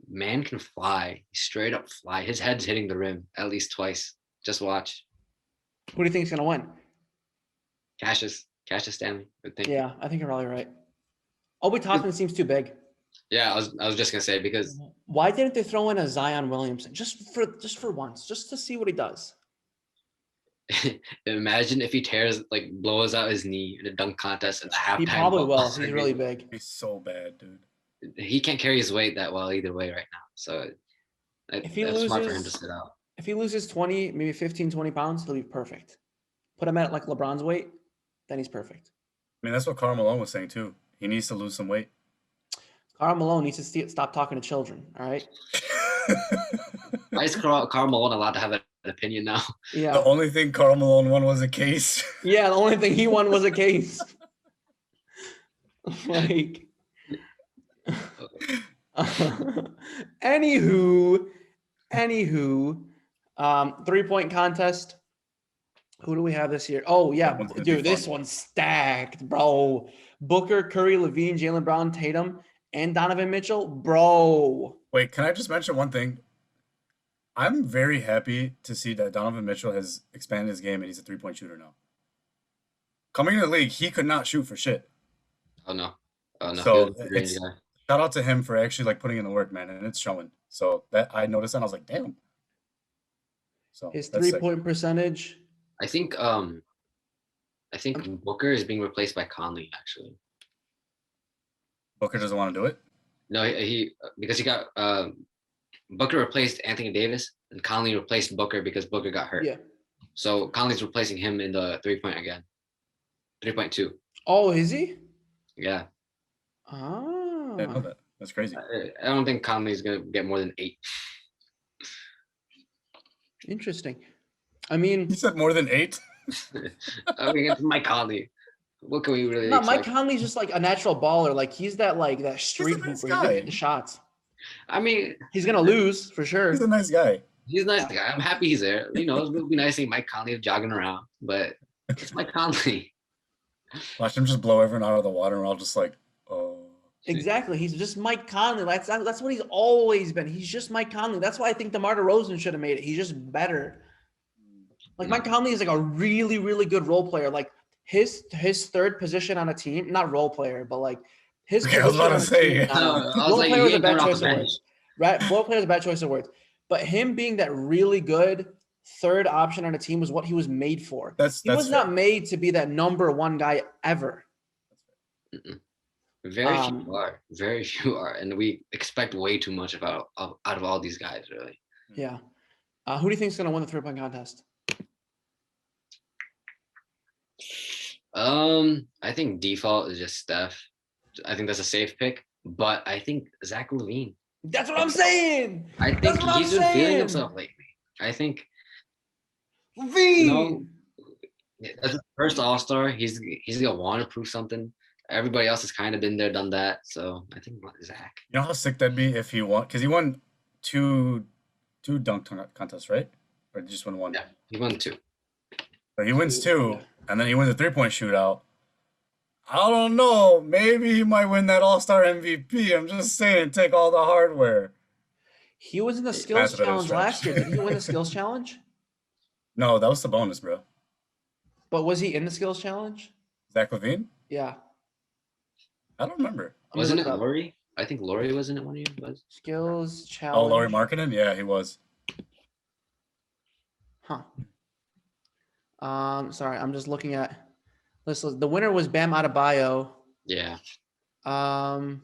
Speaker 3: Man can fly. He straight up fly. His head's hitting the rim at least twice. Just watch.
Speaker 1: Who do you think is gonna win?
Speaker 3: Cassius Stanley, I think.
Speaker 1: Yeah, I think you're probably right. Obi Toppin seems too big.
Speaker 3: Yeah, I was just gonna say because
Speaker 1: Why didn't they throw in a Zion Williamson just for once, just to see what he does?
Speaker 3: imagine if he blows out his knee in a dunk contest in the halftime.
Speaker 1: He probably will.
Speaker 3: All-Star
Speaker 1: He's
Speaker 3: game.
Speaker 1: really big.
Speaker 2: He's so bad, dude.
Speaker 3: He can't carry his weight that well either way right now. So
Speaker 1: If he
Speaker 3: it's smart for him to
Speaker 1: loses,
Speaker 3: sit out.
Speaker 1: if he loses 20, maybe 15, 20 pounds, he'll be perfect. Put him at like LeBron's weight, then he's perfect.
Speaker 2: I mean, that's what Karl Malone was saying too. He needs to lose some weight.
Speaker 1: Karl Malone needs to stop talking to children. All right.
Speaker 3: Why is Karl Malone allowed to have an opinion now?
Speaker 1: Yeah.
Speaker 2: The only thing Karl Malone won was a case.
Speaker 1: Yeah. The only thing he won was a case. Like. Anywho, 3-point contest. Who do we have this year? Oh yeah, dude, this one's stacked, bro. Booker, Curry, Levine, Jaylen Brown, Tatum, and Donovan Mitchell, bro.
Speaker 2: Wait, can I just mention one thing? I'm very happy to see that Donovan Mitchell has expanded his game and he's a 3-point shooter now. Coming into the league, he could not shoot for shit.
Speaker 3: Oh no.
Speaker 2: So shout out to him for actually putting in the work, man, and it's showing. So that I noticed and I was like, damn. So
Speaker 1: his 3-point percentage.
Speaker 3: I think Booker is being replaced by Conley actually.
Speaker 2: Booker doesn't want to do it?
Speaker 3: No, he because he got Booker replaced Anthony Davis, and Conley replaced Booker because Booker got hurt.
Speaker 1: Yeah.
Speaker 3: So Conley's replacing him in the 3-point again. 3.2.
Speaker 1: Oh, is he?
Speaker 3: Yeah.
Speaker 1: Oh.
Speaker 2: I didn't know that. That's crazy.
Speaker 3: I don't think Conley's gonna get more than 8.
Speaker 1: Interesting. I mean,
Speaker 2: You said more than 8?
Speaker 3: I mean, it's Mike Conley. What can we really
Speaker 1: no,
Speaker 3: expect?
Speaker 1: Mike Conley's just like a natural baller. Like he's that street
Speaker 2: nice
Speaker 1: hooper. He's gonna
Speaker 2: guy.
Speaker 1: hit the shots.
Speaker 3: I mean,
Speaker 1: He's gonna lose for sure.
Speaker 2: He's a nice guy.
Speaker 3: he's a nice guy. I'm happy he's there. You know, it would be nice seeing Mike Conley jogging around, but it's Mike Conley.
Speaker 2: Watch him just blow everyone out of the water, and we're all just like, oh.
Speaker 1: Exactly. He's just Mike Conley. That's what he's always been. He's just Mike Conley. That's why I think DeMar DeRozan should have made it. He's just better. Like Mike Conley is like a really, really good role player. Like his third position on a team, not role player, but like his
Speaker 2: Okay, I was about to say.
Speaker 1: role player is a bad choice of words. Right? Role player is a bad choice of words. But him being that really good third option on a team was what he was made for. He was not made to be that number one guy ever.
Speaker 3: Very few are, and we expect way too much out of all these guys, really.
Speaker 1: Yeah. Who do you think is going to win the 3-point contest?
Speaker 3: I think default is just Steph. I think that's a safe pick, but I think Zach LaVine.
Speaker 1: That's what I'm saying.
Speaker 3: I think he's been feeling himself lately. I think
Speaker 1: LaVine.
Speaker 3: As his first All-Star, he's gonna want to prove something. Everybody else has kind of been there, done that. So I think Zach.
Speaker 2: You know how sick that'd be if he won? Because he won two dunk contests, right? Or just won one?
Speaker 3: Yeah, he won 2.
Speaker 2: So he wins 2, and then he wins a 3-point shootout. I don't know. Maybe he might win that All-Star MVP. I'm just saying, take all the hardware.
Speaker 1: He was in the skills challenge last year. Did he win the skills challenge?
Speaker 2: No, that was the bonus, bro.
Speaker 1: But was he in the skills challenge?
Speaker 2: Zach LaVine?
Speaker 1: Yeah.
Speaker 2: I don't remember.
Speaker 3: Wasn't it Laurie? I think Laurie was in it one year.
Speaker 1: Skills challenge.
Speaker 2: Oh, Laurie Markkinen? Yeah, he was.
Speaker 1: Huh. Sorry, I'm just looking at. Listen, the winner was Bam Adebayo.
Speaker 3: Yeah.
Speaker 2: Didn't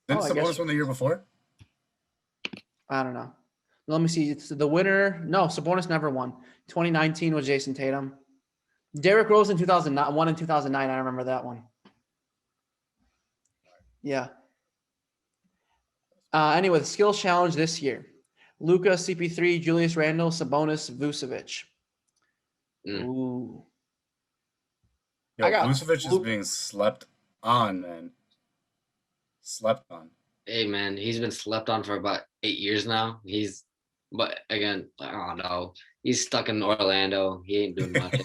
Speaker 2: Sabonis win the year before?
Speaker 1: I don't know. Let me see. It's the winner. No, Sabonis never won. 2019 was Jason Tatum. Derrick Rose in 2009 won in 2009. I remember that one. Yeah. Anyway, the skills challenge this year: Luka, CP3, Julius Randle, Sabonis, Vucevic. Ooh.
Speaker 2: Yo, Vucevic is being slept on, man. Slept on.
Speaker 3: Hey, man, he's been slept on for about 8 years now. But again, I don't know. He's stuck in Orlando. He ain't doing much.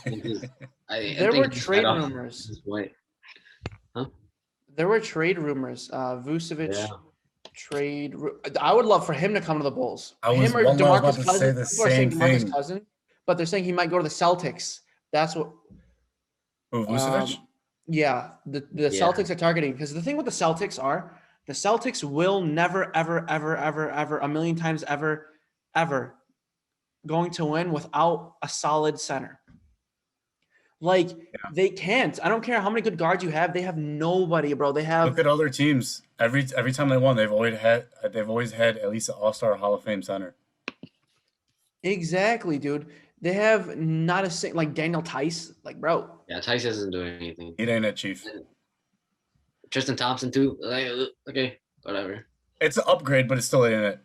Speaker 1: There were trade rumors.
Speaker 3: Wait. Huh?
Speaker 1: There were trade rumors. Vucevic trade. I would love for him to come to the Bulls. Him or DeMarcus Cousins. People are saying DeMarcus Cousins, but they're saying he might go to the Celtics. That's what.
Speaker 2: Who, Vucevic?
Speaker 1: Yeah, the Celtics are targeting, because the thing with the Celtics will never, ever, ever, ever, ever, a million times ever, ever going to win without a solid center. They can't. I don't care how many good guards you have. They have nobody, bro. They have.
Speaker 2: Look at other teams. Every time they won, they've always had at least an All-Star Hall of Fame center.
Speaker 1: Exactly, dude. They have not a single, like Daniel Tice, like, bro.
Speaker 3: Yeah, Tice isn't doing anything.
Speaker 2: He ain't a Chief.
Speaker 3: Tristan Thompson too. Okay, whatever.
Speaker 2: It's an upgrade, but it's still in it.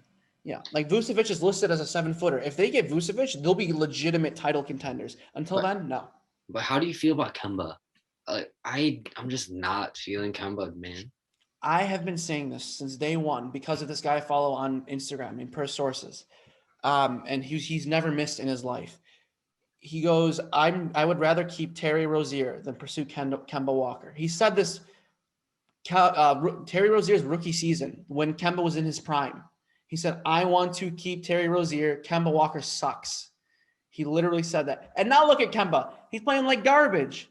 Speaker 1: Yeah, like Vucevic is listed as a 7-footer. If they get Vucevic, they'll be legitimate title contenders. Until then, no.
Speaker 3: But how do you feel about Kemba? I'm just not feeling Kemba, man.
Speaker 1: I have been saying this since day one because of this guy I follow on Instagram and per sources. And he's never missed in his life. He goes, I would rather keep Terry Rozier than pursue Kemba Walker. He said this Terry Rozier's rookie season when Kemba was in his prime. He said, I want to keep Terry Rozier. Kemba Walker sucks. He literally said that. And now look at Kemba. He's playing like garbage.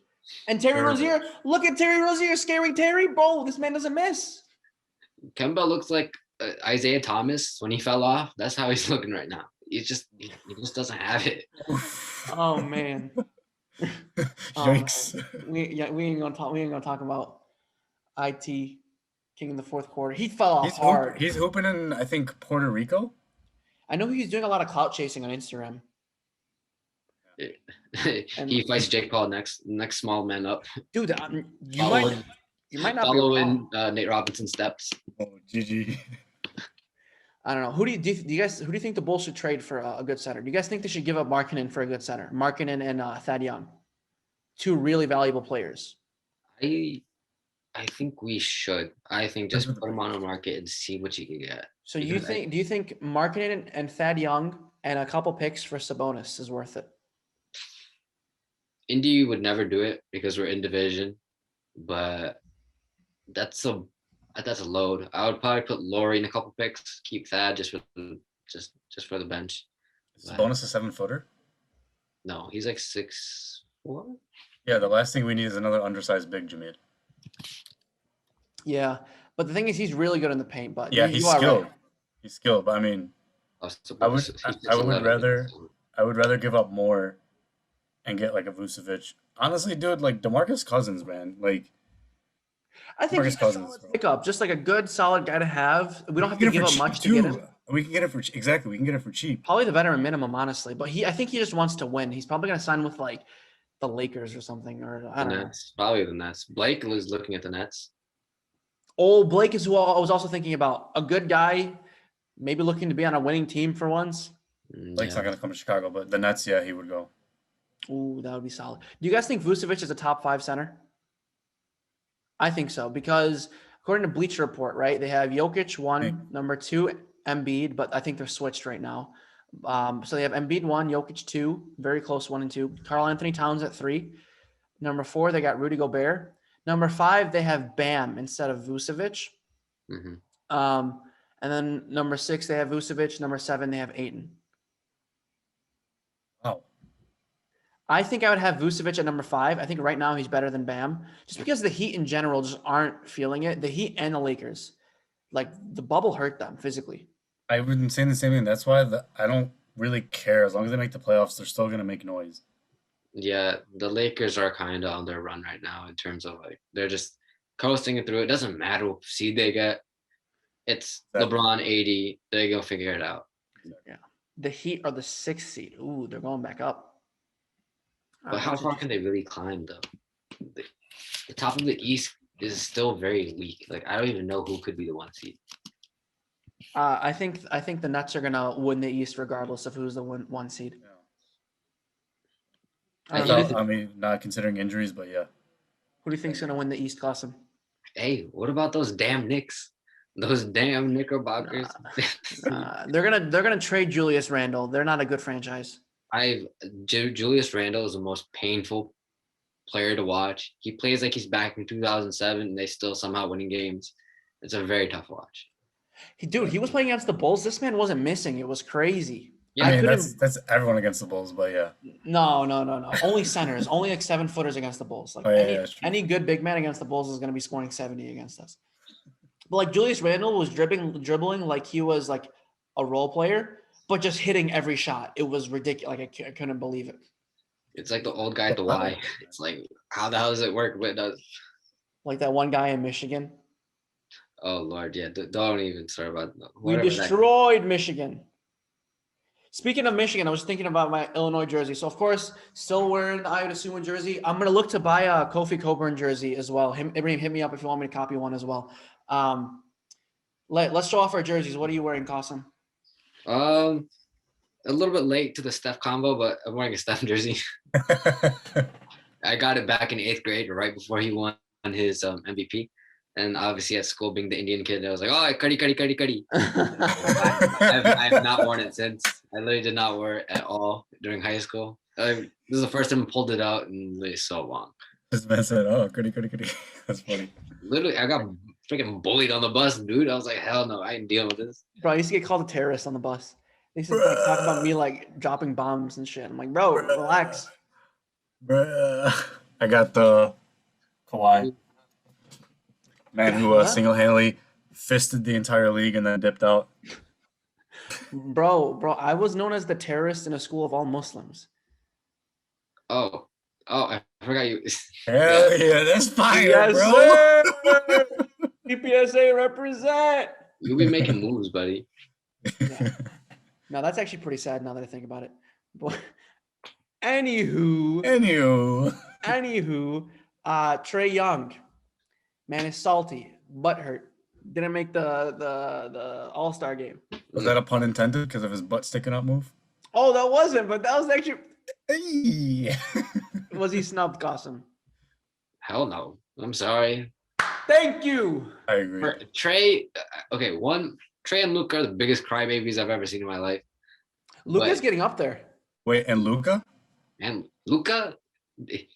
Speaker 1: And Terry Rozier, look at Terry Rozier, scary Terry. Bro, this man doesn't miss.
Speaker 3: Kemba looks like Isaiah Thomas when he fell off. That's how he's looking right now. He just doesn't have it.
Speaker 1: Oh man.
Speaker 2: Yikes.
Speaker 1: We ain't gonna talk about IT King in the fourth quarter. He fell off
Speaker 2: He's
Speaker 1: hard.
Speaker 2: he's hooping in, I think, Puerto Rico.
Speaker 1: I know he's doing a lot of clout chasing on Instagram.
Speaker 3: He fights Jake Paul next small man up.
Speaker 1: Dude, you
Speaker 3: Following,
Speaker 1: might not be wrong.
Speaker 3: following Nate Robinson steps.
Speaker 2: Oh, GG.
Speaker 1: I don't know. Who do you think the Bulls should trade for a good center? Do you guys think they should give up Markkanen for a good center? Markkanen and Thad Young, two really valuable players.
Speaker 3: I think we should. I think just put him on the market and see what you can get.
Speaker 1: So do you think Markkanen and Thad Young and a couple picks for Sabonis is worth it?
Speaker 3: Indy would never do it because we're in division, but that's a load. I would probably put Laurie in a couple picks, keep Thad just for the bench.
Speaker 2: Sabonis a 7-footer?
Speaker 3: No, he's like 6'4".
Speaker 2: Yeah, the last thing we need is another undersized big Jameed.
Speaker 1: Yeah, but the thing is, he's really good in the paint. But
Speaker 2: Yeah, he's skilled.
Speaker 1: Right.
Speaker 2: He's skilled, but I mean, I would rather give up more and get like a Vucevic. Honestly, dude, like DeMarcus Cousins, man. Like,
Speaker 1: I think he's a solid pickup, just like a good, solid guy to have. We don't have to give up much to get him.
Speaker 2: We can get it for exactly. We can get it for cheap.
Speaker 1: Probably the veteran minimum, honestly. But I think he just wants to win. He's probably gonna sign with like the Lakers or something, or I don't know.
Speaker 3: Probably the Nets. Blake was looking at the Nets.
Speaker 1: Oh, Blake is who I was also thinking about. A good guy, maybe looking to be on a winning team for once.
Speaker 2: Blake's not gonna come to Chicago, but the Nets, yeah, he would go.
Speaker 1: Ooh, that would be solid. Do you guys think Vucevic is a top 5 center? I think so, because according to Bleacher Report, right, they have Jokic 1, number 2, Embiid, but I think they're switched right now. So they have Embiid 1, Jokic 2, very close 1 and 2. Karl Anthony Towns at 3. Number 4, they got Rudy Gobert. Number 5, they have Bam instead of Vucevic.
Speaker 3: Mm-hmm.
Speaker 1: And then number 6, they have Vucevic. Number 7, they have Ayton.
Speaker 2: Wow.
Speaker 1: I think I would have Vucevic at number 5. I think right now he's better than Bam, just because the Heat in general just aren't feeling it. The Heat and the Lakers, like the bubble hurt them physically.
Speaker 2: I've been saying the same thing. That's why I don't really care. As long as they make the playoffs, they're still gonna make noise.
Speaker 3: Yeah, the Lakers are kind of on their run right now in terms of like they're just coasting it through. It doesn't matter what seed they get. It's LeBron 80. They go figure it out.
Speaker 1: Yeah, the Heat are the 6th seed. Ooh, they're going back up.
Speaker 3: But how far can they really climb though? The top of the East is still very weak. Like I don't even know who could be the 1 seed.
Speaker 1: I think the Nets are gonna win the East regardless of who's the 1 seed.
Speaker 2: Yeah.
Speaker 1: I
Speaker 2: mean, not considering injuries, but yeah.
Speaker 1: Who do you think's gonna win the East, Qasim?
Speaker 3: Hey, what about those damn Knicks? Those damn Knickerbockers.
Speaker 1: They're gonna trade Julius Randle. They're not a good franchise.
Speaker 3: Julius Randle is the most painful player to watch. He plays like he's back in 2007, and they still somehow winning games. It's a very tough watch.
Speaker 1: He was playing against the Bulls. This man wasn't missing. It was crazy.
Speaker 2: Yeah, I mean, that's everyone against the Bulls, but yeah.
Speaker 1: No. Only centers. Only like 7-footers against the Bulls. Like any good big man against the Bulls is going to be scoring 70 against us. But like Julius Randle was dribbling like he was like a role player, but just hitting every shot. It was ridiculous. Like I couldn't believe it.
Speaker 3: It's like the old guy at the Y. It's like, how the hell does it work? But it does.
Speaker 1: Like that one guy in Michigan.
Speaker 3: Oh Lord, yeah. Don't even start about.
Speaker 1: We destroyed Michigan. Speaking of Michigan, I was thinking about my Illinois jersey. So, of course, still wearing the Iowa Suwon jersey. I'm going to look to buy a Kofi Coburn jersey as well. Ibrahim, hit me up if you want me to copy one as well. Let's show off our jerseys. What are you wearing, Qasim?
Speaker 3: A little bit late to the Steph combo, but I'm wearing a Steph jersey. I got it back in 8th grade, right before he won his MVP. And obviously at school, being the Indian kid, I was like, oh, Kadi. I have not worn it since. I literally did not wear it at all during high school. This is the first time I pulled it out in literally so long.
Speaker 2: This man said, oh, Kadi. That's funny.
Speaker 3: Literally, I got freaking bullied on the bus, dude. I was like, hell no, I ain't dealing with this.
Speaker 1: Bro, I used to get called a terrorist on the bus. They used to like, talk about me like dropping bombs and shit. I'm like, bro, relax.
Speaker 2: I got the Kawhi. Man who single-handedly fisted the entire league and then dipped out.
Speaker 1: Bro, I was known as the terrorist in a school of all Muslims.
Speaker 3: Oh, I forgot you.
Speaker 2: Hell yeah, that's fire, bro.
Speaker 1: UPSA represent.
Speaker 3: You'll be making moves, buddy.
Speaker 1: Yeah. No, that's actually pretty sad now that I think about it. But anywho, Trey Young, man, is salty, butthurt. Didn't make the All-Star game.
Speaker 2: Was that a pun intended because of his butt sticking up move?
Speaker 1: Oh, that wasn't, but that was actually.
Speaker 2: Hey.
Speaker 1: Was he snubbed, Qasim?
Speaker 3: Hell no. I'm sorry.
Speaker 1: Thank you.
Speaker 2: I agree.
Speaker 3: Trey, okay, Trey and Luke are the biggest crybabies I've ever seen in my life.
Speaker 1: Luka's getting up there.
Speaker 2: Wait, and Luka?
Speaker 3: And Luka,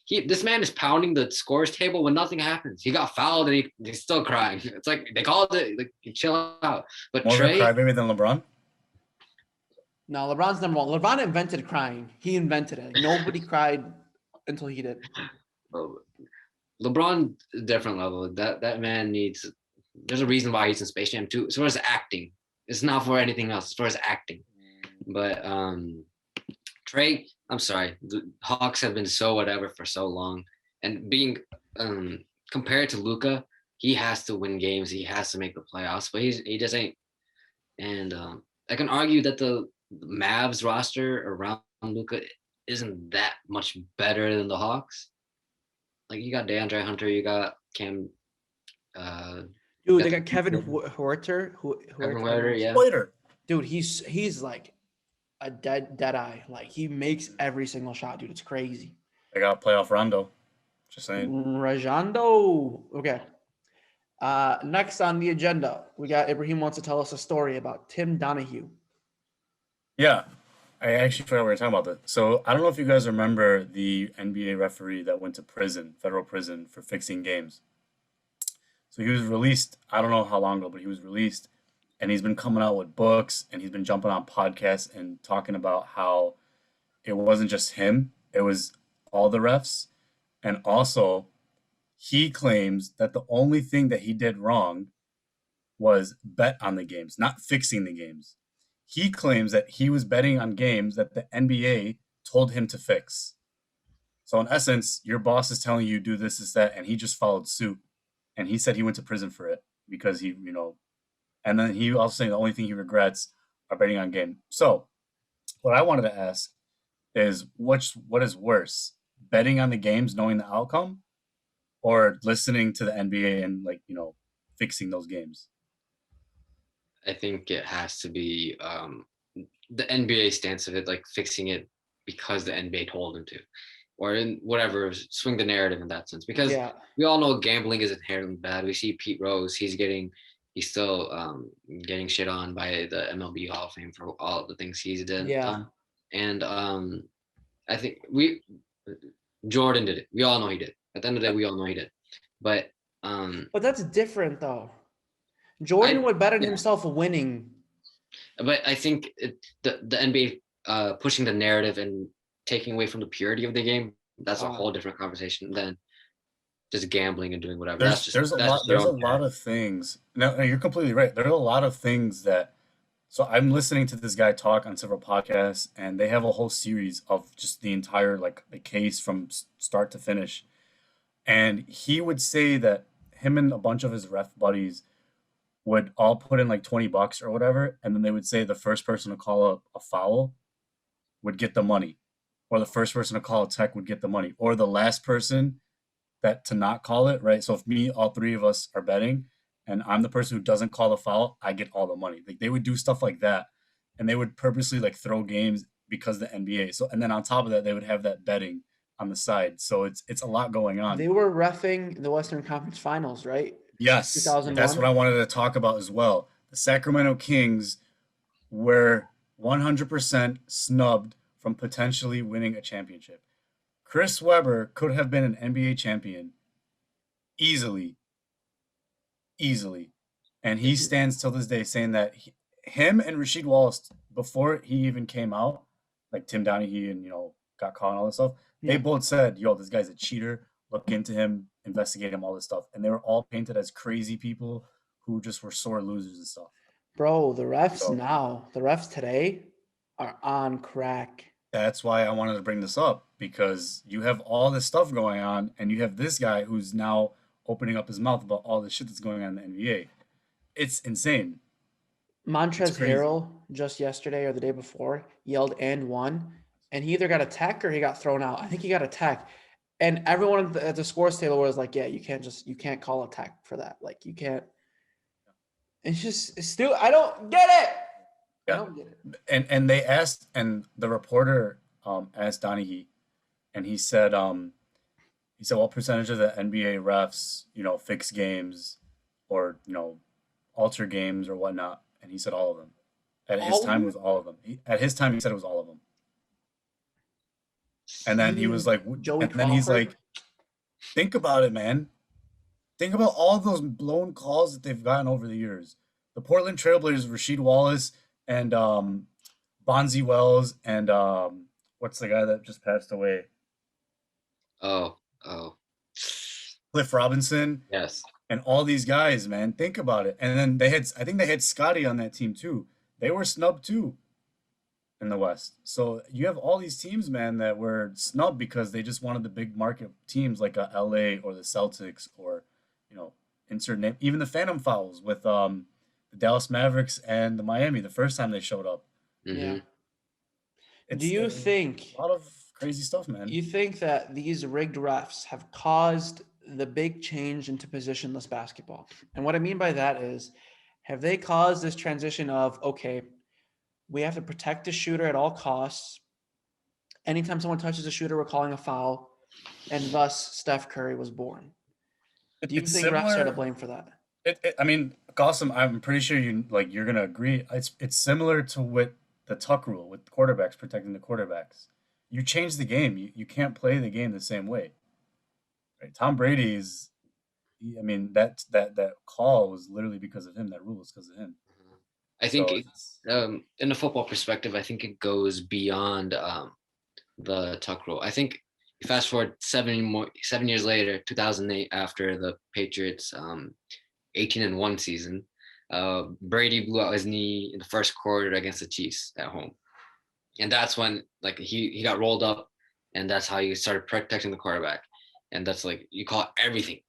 Speaker 3: this man is pounding the scores table when nothing happens. He got fouled and he's still crying. It's like they called it, like, chill out. But
Speaker 2: More
Speaker 3: Trey,
Speaker 2: of a crybaby than LeBron?
Speaker 1: No, LeBron's number one. LeBron invented crying. He invented it. Nobody cried until he did.
Speaker 3: LeBron, different level. That man needs. There's a reason why he's in Space Jam 2. As far as acting, it's not for anything else. As far as acting, but Trey, I'm sorry. The Hawks have been so whatever for so long, and being compared to Luka, he has to win games. He has to make the playoffs, but he just ain't. And I can argue that the Mavs roster around Luka isn't that much better than the Hawks. Like, you got DeAndre Hunter, you got Cam.
Speaker 1: Dude, they got Kevin Huerter.
Speaker 3: Kevin Huerter, yeah.
Speaker 2: Later.
Speaker 1: Dude, he's like a dead eye. Like, he makes every single shot, dude. It's crazy.
Speaker 2: They got playoff Rondo. Just saying.
Speaker 1: Rajando. Okay. Next on the agenda, we got Ibrahim wants to tell us a story about Tim Donahue.
Speaker 2: Yeah. I actually forgot we were talking about that. So I don't know if you guys remember the NBA referee that went to prison, federal prison, for fixing games. So he was released, I don't know how long ago, but he was released, and he's been coming out with books, and he's been jumping on podcasts and talking about how it wasn't just him, it was all the refs. And also, he claims that the only thing that he did wrong was bet on the games, not fixing the games. He claims that he was betting on games that the NBA told him to fix. So in essence, your boss is telling you do this, that, and he just followed suit. And he said he went to prison for it because he, and then he also saying the only thing he regrets are betting on game. So what I wanted to ask is what is worse, betting on the games, knowing the outcome, or listening to the NBA and fixing those games?
Speaker 3: I think it has to be the NBA stance of it, like fixing it because the NBA told him to, or in whatever, swing the narrative in that sense. Because we all know gambling is inherently bad. We see Pete Rose, he's still getting shit on by the MLB Hall of Fame for all the things he's done. And I think Jordan did it. We all know he did. At the end of the day, we all know he did. But
Speaker 1: that's different though. Jordan would bet on himself winning.
Speaker 3: But I think the NBA pushing the narrative and taking away from the purity of the game, that's a whole different conversation than just gambling and doing whatever.
Speaker 2: There's a lot of things. No, you're completely right. There are a lot of things that. So I'm listening to this guy talk on several podcasts, and they have a whole series of just the entire the case from start to finish. And he would say that him and a bunch of his ref buddies would all put in $20 or whatever, and then they would say the first person to call a foul would get the money, or the first person to call a tech would get the money, or the last person to not call it, right? So if all three of us are betting, and I'm the person who doesn't call the foul, I get all the money. They would do stuff like that, and they would purposely throw games because the NBA. So, and then on top of that, they would have that betting on the side. So it's a lot going on.
Speaker 1: They were reffing the Western Conference Finals, right?
Speaker 2: Yes, 2001. That's what I wanted to talk about as well. The Sacramento Kings were 100% snubbed from potentially winning a championship. Chris Webber could have been an NBA champion easily. And he stands till this day saying that him and Rasheed Wallace, before he even came out, Tim Donahue and, got caught and all this stuff, they both said, this guy's a cheater. Look into him, investigate him, all this stuff. And they were all painted as crazy people who just were sore losers and stuff.
Speaker 1: Bro, the refs today are on crack.
Speaker 2: That's why I wanted to bring this up, because you have all this stuff going on, and you have this guy who's now opening up his mouth about all the shit that's going on in the NBA. It's insane.
Speaker 1: Montrezl
Speaker 2: crazy.
Speaker 1: Harrell just yesterday or the day before yelled and one, and he either got a tech or he got thrown out. I think he got a tech, and everyone at the scores table was like, "Yeah, you can't call a tech for that. Like you can't." It's still I don't get it.
Speaker 2: Yeah.
Speaker 1: I don't get it.
Speaker 2: And they asked, and the reporter asked Donaghy, and he said what percentage of the NBA refs, fix games or, alter games or whatnot, and he said all of them. At his
Speaker 1: All of
Speaker 2: time, it
Speaker 1: them?
Speaker 2: was all of them. At his time, he said it was all of them. And then he was like,
Speaker 1: Joey
Speaker 2: and then he's
Speaker 1: Crawford?
Speaker 2: like, think about it, man. Think about all those blown calls that they've gotten over the years. The Portland Trailblazers, Rasheed Wallace and Bonzi Wells and what's the guy that just passed away?
Speaker 3: Oh.
Speaker 2: Cliff Robinson.
Speaker 3: Yes.
Speaker 2: And all these guys, man. Think about it. And then I think they had Scotty on that team too. They were snubbed too in the West. So you have all these teams, man, that were snubbed because they just wanted the big market teams like LA or the Celtics or, insert name. Even the Phantom Fouls with the Dallas Mavericks and the Miami the first time they showed up.
Speaker 1: Yeah.
Speaker 2: It's
Speaker 1: Do you think
Speaker 2: a lot of crazy stuff, man?
Speaker 1: you think that these rigged refs have caused the big change into positionless basketball? And what I mean by that is, have they caused this transition of, okay, we have to protect the shooter at all costs. Anytime someone touches a shooter, we're calling a foul. And thus, Steph Curry was born. Do you
Speaker 2: It's
Speaker 1: think refs are to
Speaker 2: similar.
Speaker 1: blame for that?
Speaker 2: I mean, Qasim, I'm pretty sure you're gonna agree. It's similar to with the tuck rule with quarterbacks protecting the quarterbacks. You change the game. You can't play the game the same way. Right? Tom Brady is. I mean, that call was literally because of him. That rule was because of him.
Speaker 3: I think
Speaker 2: So
Speaker 3: it's in a football perspective, I think it goes beyond the tuck rule. I think fast forward 7 years later, 2008, after the Patriots 18-1 season, Brady blew out his knee in the first quarter against the Chiefs at home, and that's when like he got rolled up, and that's how you started protecting the quarterback, and that's like you call everything,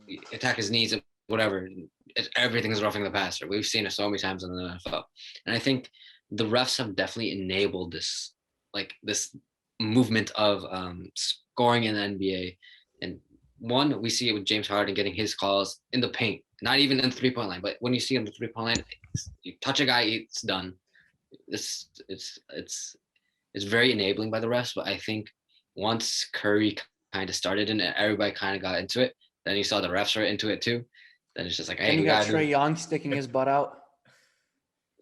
Speaker 3: you attack his knees, whatever. Everything is roughing the passer. We've seen it so many times in the NFL, and I think the refs have definitely enabled this movement of scoring in the NBA. And one, we see it with James Harden getting his calls in the paint, not even in the 3-point line, but when you see him in the 3-point line, you touch a guy, it's done. It's very enabling by the refs. But I think once Curry kind of started and everybody kind of got into it, then you saw the refs are into it too. Then it's just like, hey,
Speaker 1: And you
Speaker 3: we
Speaker 1: got
Speaker 3: gotta
Speaker 1: Trey
Speaker 3: do.
Speaker 1: Young sticking his butt out.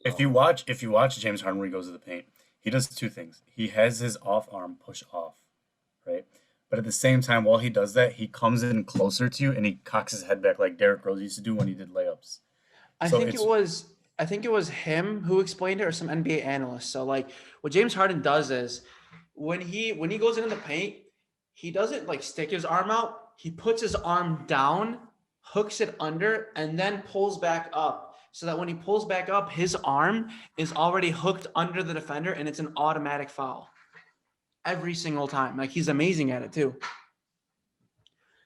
Speaker 2: if you watch James Harden when he goes to the paint, he does two things. He has his off arm push off, right? But at the same time, while he does that, he comes in closer to you and he cocks his head back like Derrick Rose used to do when he did layups.
Speaker 1: I
Speaker 2: So
Speaker 1: think it
Speaker 2: it's
Speaker 1: was him who explained it or some NBA analyst. So like what James Harden does is when he goes into the paint, he doesn't like stick his arm out. He puts his arm down, hooks it under, and then pulls back up. So that when he pulls back up, his arm is already hooked under the defender and it's an automatic foul. Every single time. Like he's amazing at it too.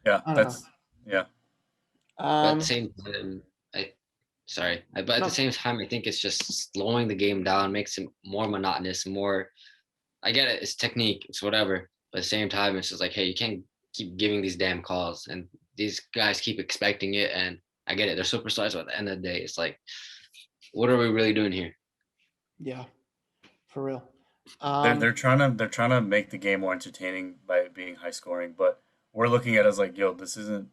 Speaker 2: yeah,
Speaker 1: I don't know.
Speaker 2: that's yeah.
Speaker 3: But at
Speaker 1: Um
Speaker 3: the same time, but at
Speaker 1: no,
Speaker 3: the same time, I think it's just slowing the game down, makes it more monotonous, more. I get it, it's technique, it's whatever. But at the same time, it's just like, hey, you can't keep giving these damn calls, and these guys keep expecting it. And I get it, they're superstars, but at the end of the day, it's like, what are we really doing here?
Speaker 1: yeah, for real.
Speaker 2: They're trying to make the game more entertaining by it being high scoring, but we're looking at it as like, yo, this isn't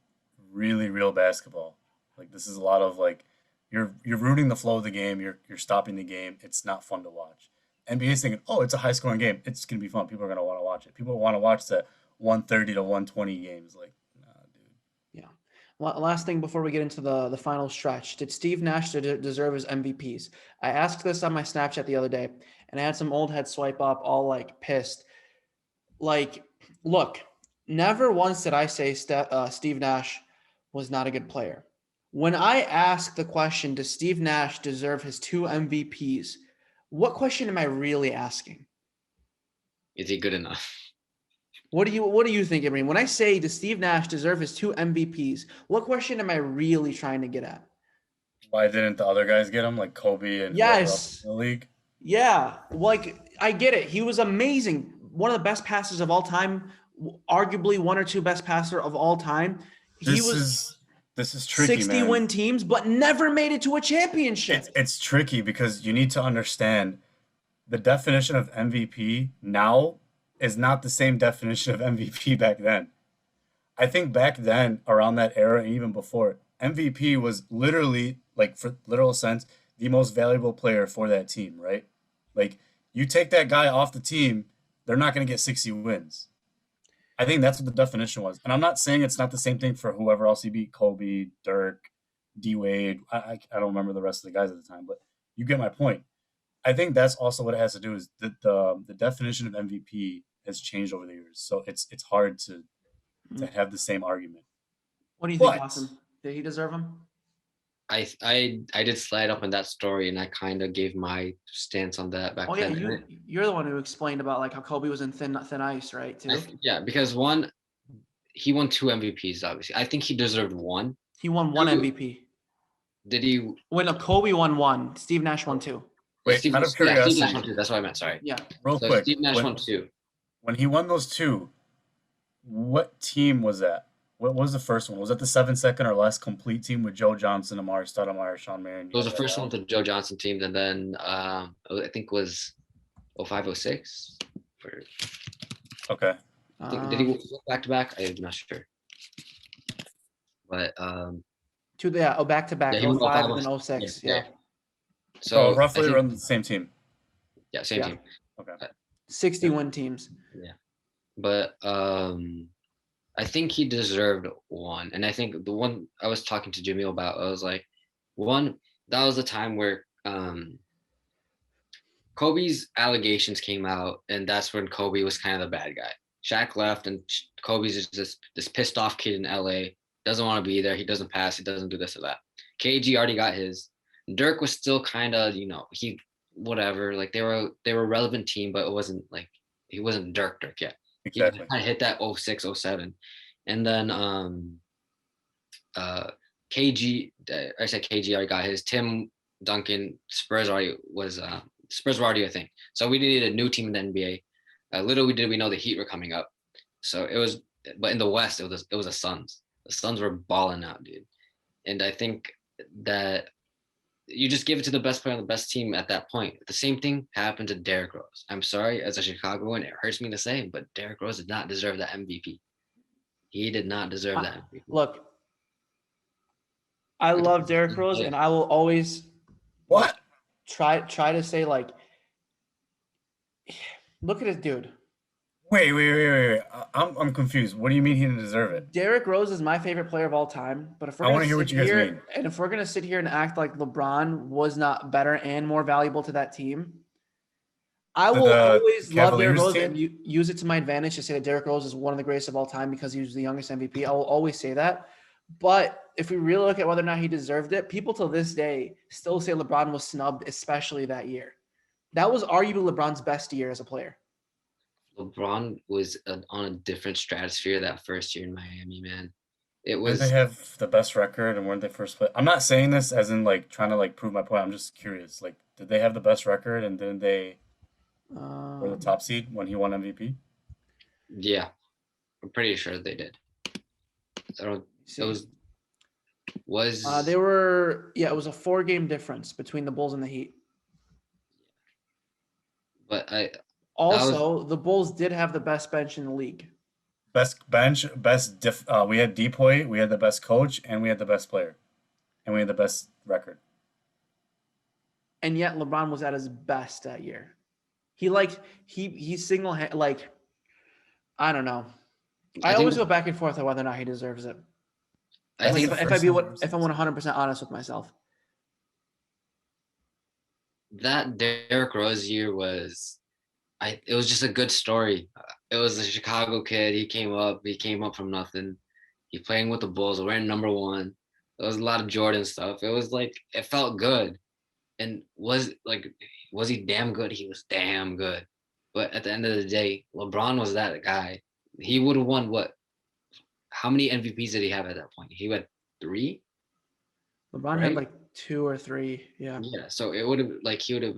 Speaker 2: really real basketball. Like this is a lot of like you're ruining the flow of the game, you're stopping the game. It's not fun to watch. NBA is thinking, oh, it's a high scoring game. It's gonna be fun. People are gonna want to watch it. People want to watch the 130 to 120 games. Like, nah, dude.
Speaker 1: Yeah. Last thing before we get into the final stretch. Did Steve Nash deserve his MVPs? I asked this on my Snapchat the other day, and I had some old head swipe up all like pissed. Like, look, never once did I say Steve Nash was not a good player. When I ask the question, does Steve Nash deserve his 2 MVPs? What question am I really asking?
Speaker 3: Is he good enough?
Speaker 1: What do you think, Ibrahim? When I say does Steve Nash deserve his 2 MVPs, what question am I really trying to get at?
Speaker 2: Why didn't the other guys get him, like Kobe and whoever else
Speaker 1: Yes.
Speaker 2: in the league?
Speaker 1: Yeah. Like, I get it. He was amazing. One of the best passers of all time, arguably 1 or 2 best passer of all time. He
Speaker 2: This
Speaker 1: was
Speaker 2: is tricky,
Speaker 1: 60
Speaker 2: man.
Speaker 1: win teams, but never made it to a championship.
Speaker 2: It's tricky because you need to understand the definition of MVP now is not the same definition of MVP back then. I think back then, around that era, and even before, MVP was literally, like, for literal sense, the most valuable player for that team, right? Like, you take that guy off the team, they're not going to get 60 wins. I think that's what the definition was. And I'm not saying it's not the same thing for whoever else he beat, Kobe, Dirk, D Wade. I don't remember the rest of the guys at the time, but you get my point. I think that's also what it has to do is that the definition of MVP has changed over the years. So it's hard to have the same argument.
Speaker 1: What do you think,
Speaker 2: But-
Speaker 1: Qasim? Did he deserve him?
Speaker 3: I did slide up on that story, and I kind of gave my stance on that back
Speaker 1: Oh yeah,
Speaker 3: then.
Speaker 1: you're the one who explained about like how Kobe was in thin ice, right? Too.
Speaker 3: Yeah, because one, he won 2 MVPs. Obviously, I think he deserved 1.
Speaker 1: He won 1
Speaker 3: Two.
Speaker 1: MVP.
Speaker 3: Did he?
Speaker 1: When Kobe won 1, Steve Nash won 2.
Speaker 2: Wait,
Speaker 3: Steve,
Speaker 2: out of
Speaker 3: Steve Nash
Speaker 2: curiosity,
Speaker 3: won 2. That's what I meant. Sorry.
Speaker 1: Yeah.
Speaker 2: real
Speaker 3: So
Speaker 2: quick,
Speaker 3: Steve Nash won 2.
Speaker 2: when he won those 2, what team was that? What was the first one? Was that the 7-second or less complete team with Joe Johnson, Amari Stoudemire, Sean Marion?
Speaker 3: It was the first one with the Joe Johnson team, and then I think it was 05-06.
Speaker 2: Okay.
Speaker 3: I think, did he go back to back? I'm not sure. But
Speaker 1: back to back,
Speaker 3: Yeah, he won
Speaker 1: 05
Speaker 3: 05,
Speaker 1: and then 06.
Speaker 3: yeah.
Speaker 1: Yeah.
Speaker 2: So
Speaker 3: So
Speaker 2: roughly
Speaker 3: I think-
Speaker 2: around the same team.
Speaker 3: yeah, same
Speaker 1: Yeah.
Speaker 3: team.
Speaker 2: Okay.
Speaker 1: 60 win teams.
Speaker 3: But I think he deserved 1. And I think the one I was talking to Jimmy about, I was like, 1, that was the time where Kobe's allegations came out, and that's when Kobe was kind of the bad guy. Shaq left, and Kobe's just this pissed off kid in LA, doesn't want to be there. He doesn't pass. He doesn't do this or that. KG already got his. Dirk was still kind of, he whatever. Like they were a relevant team, but it wasn't like he wasn't Dirk yet.
Speaker 2: Exactly.
Speaker 3: He kind of hit that 06, 07. And then KG, I said KG already got his. Tim Duncan, Spurs were already a thing. So we needed a new team in the NBA. Little did we know the Heat were coming up. So it was, but in the West, it was the Suns. The Suns were balling out, dude. And I think that you just give it to the best player on the best team at that point. The same thing happened to Derrick Rose. I'm sorry, as a Chicagoan, it hurts me to say, but Derrick Rose did not deserve that MVP. He did not deserve that MVP.
Speaker 1: Look, I love Derrick Rose, and I will always
Speaker 2: What?
Speaker 1: try to say, like, look at this dude.
Speaker 2: Wait. I'm confused. What do you mean he didn't deserve it?
Speaker 1: Derrick Rose is my favorite player of all time. But if we're
Speaker 2: I wanna
Speaker 1: gonna
Speaker 2: hear what
Speaker 1: sit
Speaker 2: you guys
Speaker 1: here
Speaker 2: mean.
Speaker 1: and if we're gonna sit here and act like LeBron was not better and more valuable to that team, I will
Speaker 2: The
Speaker 1: always love Derrick
Speaker 2: Cavaliers
Speaker 1: Rose
Speaker 2: team?
Speaker 1: and use it to my advantage to say that Derrick Rose is one of the greatest of all time because he was the youngest MVP. I will always say that. But if we really look at whether or not he deserved it, people till this day still say LeBron was snubbed, especially that year. That was arguably LeBron's best year as a player.
Speaker 3: LeBron was on a different stratosphere that first year in Miami, man. It
Speaker 2: Did
Speaker 3: was
Speaker 2: they have the best record and weren't they first place? I'm not saying this as in like trying to like prove my point. I'm just curious. Like, did they have the best record and didn't they were the top seed when he won MVP?
Speaker 3: yeah, I'm pretty sure they did. I don't. It was
Speaker 1: They were, it was a 4-game difference between the Bulls and the Heat.
Speaker 3: but
Speaker 1: Also, the Bulls did have the best bench in the league.
Speaker 2: Best bench, we had Depoy, we had the best coach, and we had the best player. And we had the best record.
Speaker 1: And yet LeBron was at his best that year. He single-handed, I don't know. I always go back and forth on whether or not he deserves it.
Speaker 3: I think
Speaker 1: if I'm 100% honest with myself.
Speaker 3: that Derrick Rose year was, it was just a good story. It was a Chicago kid. He came up from nothing. He playing with the Bulls, wearing number 1. There was a lot of Jordan stuff. It was like, it felt good. And was he damn good? He was damn good. But at the end of the day, LeBron was that guy. he would have won what? How many MVPs did he have at that point? He had 3,
Speaker 1: LeBron had
Speaker 3: right?
Speaker 1: like 2 or 3. Yeah.
Speaker 3: Yeah. So it would have like he would have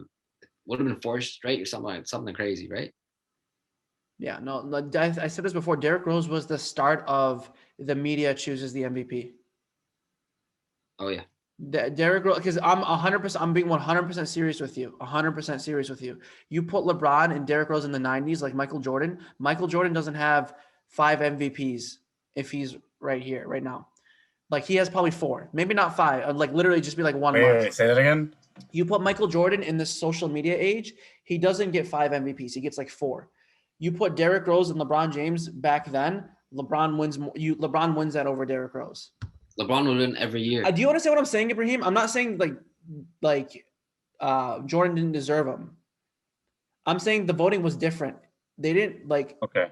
Speaker 3: been forced, right? Or something crazy, right?
Speaker 1: Yeah. No, I said this before. Derrick Rose was the start of the media chooses the MVP.
Speaker 3: Oh yeah.
Speaker 1: Derrick Rose, because I'm 100%, I'm being 100% serious with you. 100% serious with you. You put LeBron and Derrick Rose in the 90s, like Michael Jordan. Michael Jordan doesn't have 5 MVPs if he's right here, right now. Like he has probably 4, maybe not 5. Like literally just be like one mark.
Speaker 2: Wait, say that again.
Speaker 1: You put Michael Jordan in this social media age, he doesn't get 5 MVPs. He gets like 4. You put Derrick Rose and LeBron James back then, LeBron wins more. LeBron wins that over Derrick Rose.
Speaker 3: LeBron would win every year.
Speaker 1: Do you understand what I'm saying, Ibrahim? I'm not saying like Jordan didn't deserve him. I'm saying the voting was different. They didn't like
Speaker 2: Okay.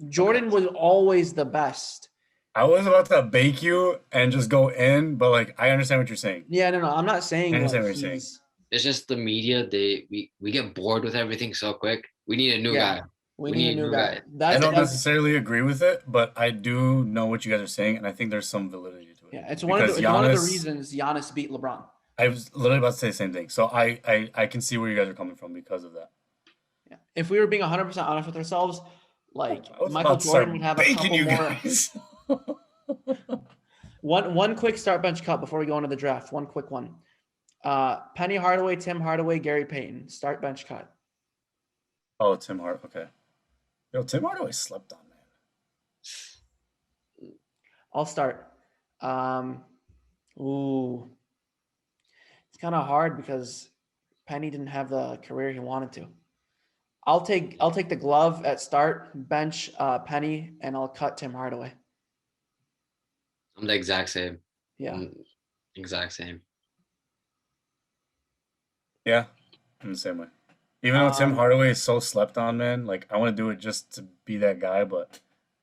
Speaker 1: Jordan was always the best.
Speaker 2: I was about to bake you and just go in, but like I understand what you're saying.
Speaker 1: Yeah, no. I'm not saying
Speaker 2: I understand
Speaker 1: like
Speaker 2: what you're saying.
Speaker 1: he's.
Speaker 3: It's just the media. We get bored with everything so quick. We need a new
Speaker 1: Yeah.
Speaker 3: guy.
Speaker 1: We need a new guy.
Speaker 2: I
Speaker 1: That's
Speaker 2: don't necessarily agree with it, but I do know what you guys are saying, and I think there's some validity to it.
Speaker 1: yeah. It's one of the
Speaker 2: Giannis-
Speaker 1: reasons Giannis beat LeBron.
Speaker 2: I was literally about to say the same thing. So I can see where you guys are coming from because of that.
Speaker 1: Yeah. If we were being 100% honest with ourselves, like
Speaker 2: I was
Speaker 1: Michael
Speaker 2: about to start
Speaker 1: Jordan would have a
Speaker 2: baking
Speaker 1: couple
Speaker 2: you
Speaker 1: more.
Speaker 2: guys.
Speaker 1: One quick start bench cut before we go into the draft. One quick one. Penny Hardaway, Tim Hardaway, Gary Payton. Start bench cut.
Speaker 2: Oh, Tim Hart. Okay. Yo, Tim Hardaway slept on, man.
Speaker 1: I'll start. It's kind of hard because Penny didn't have the career he wanted to. I'll take the glove at start, bench Penny, and I'll cut Tim Hardaway.
Speaker 3: I'm the exact same.
Speaker 1: Yeah.
Speaker 3: Exact same.
Speaker 2: Yeah, I'm the same way. Even though Tim Hardaway is so slept on, man, like I want to do it just to be that guy, but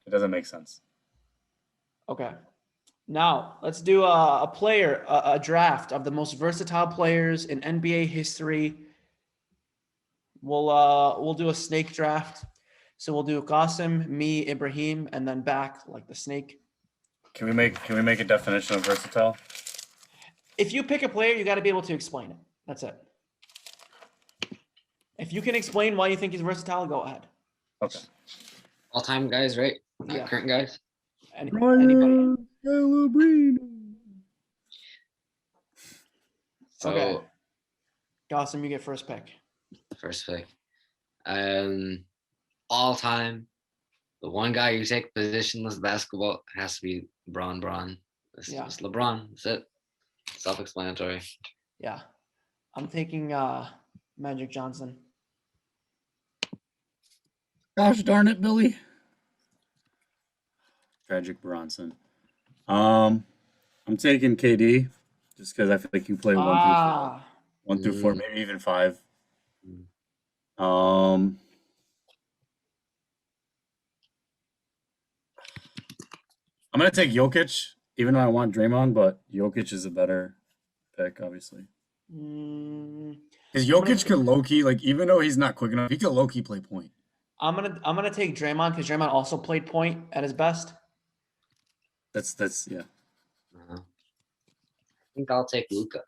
Speaker 2: it doesn't make sense.
Speaker 1: Okay. Now let's do a draft of the most versatile players in NBA history. We'll do a snake draft. So we'll do Qasim, me, Ibrahim, and then back like the snake.
Speaker 2: Can we make a definition of versatile?
Speaker 1: If you pick a player, you got to be able to explain it. That's it. If you can explain why you think he's versatile, go ahead.
Speaker 2: Okay.
Speaker 3: All time guys, right? Not
Speaker 1: Yeah.
Speaker 3: current guys.
Speaker 1: Anybody.
Speaker 3: So
Speaker 1: Okay. Qasim, you get first pick.
Speaker 3: first pick. All time, the one guy you take positionless basketball has to be LeBron. It's LeBron. That's it. Self-explanatory.
Speaker 1: Yeah. I'm taking Magic Johnson.
Speaker 2: Gosh darn it, Billy. Tragic Bronson. I'm taking KD just because I feel like you play 1 through 4, maybe even 5. I'm gonna take Jokic, even though I want Draymond, but Jokic is a better pick, obviously. Because Jokic can low-key, like even though he's not quick enough, he can low-key play point.
Speaker 1: I'm gonna take Draymond because Draymond also played point at his best.
Speaker 2: That's yeah.
Speaker 3: I think I'll take Luka.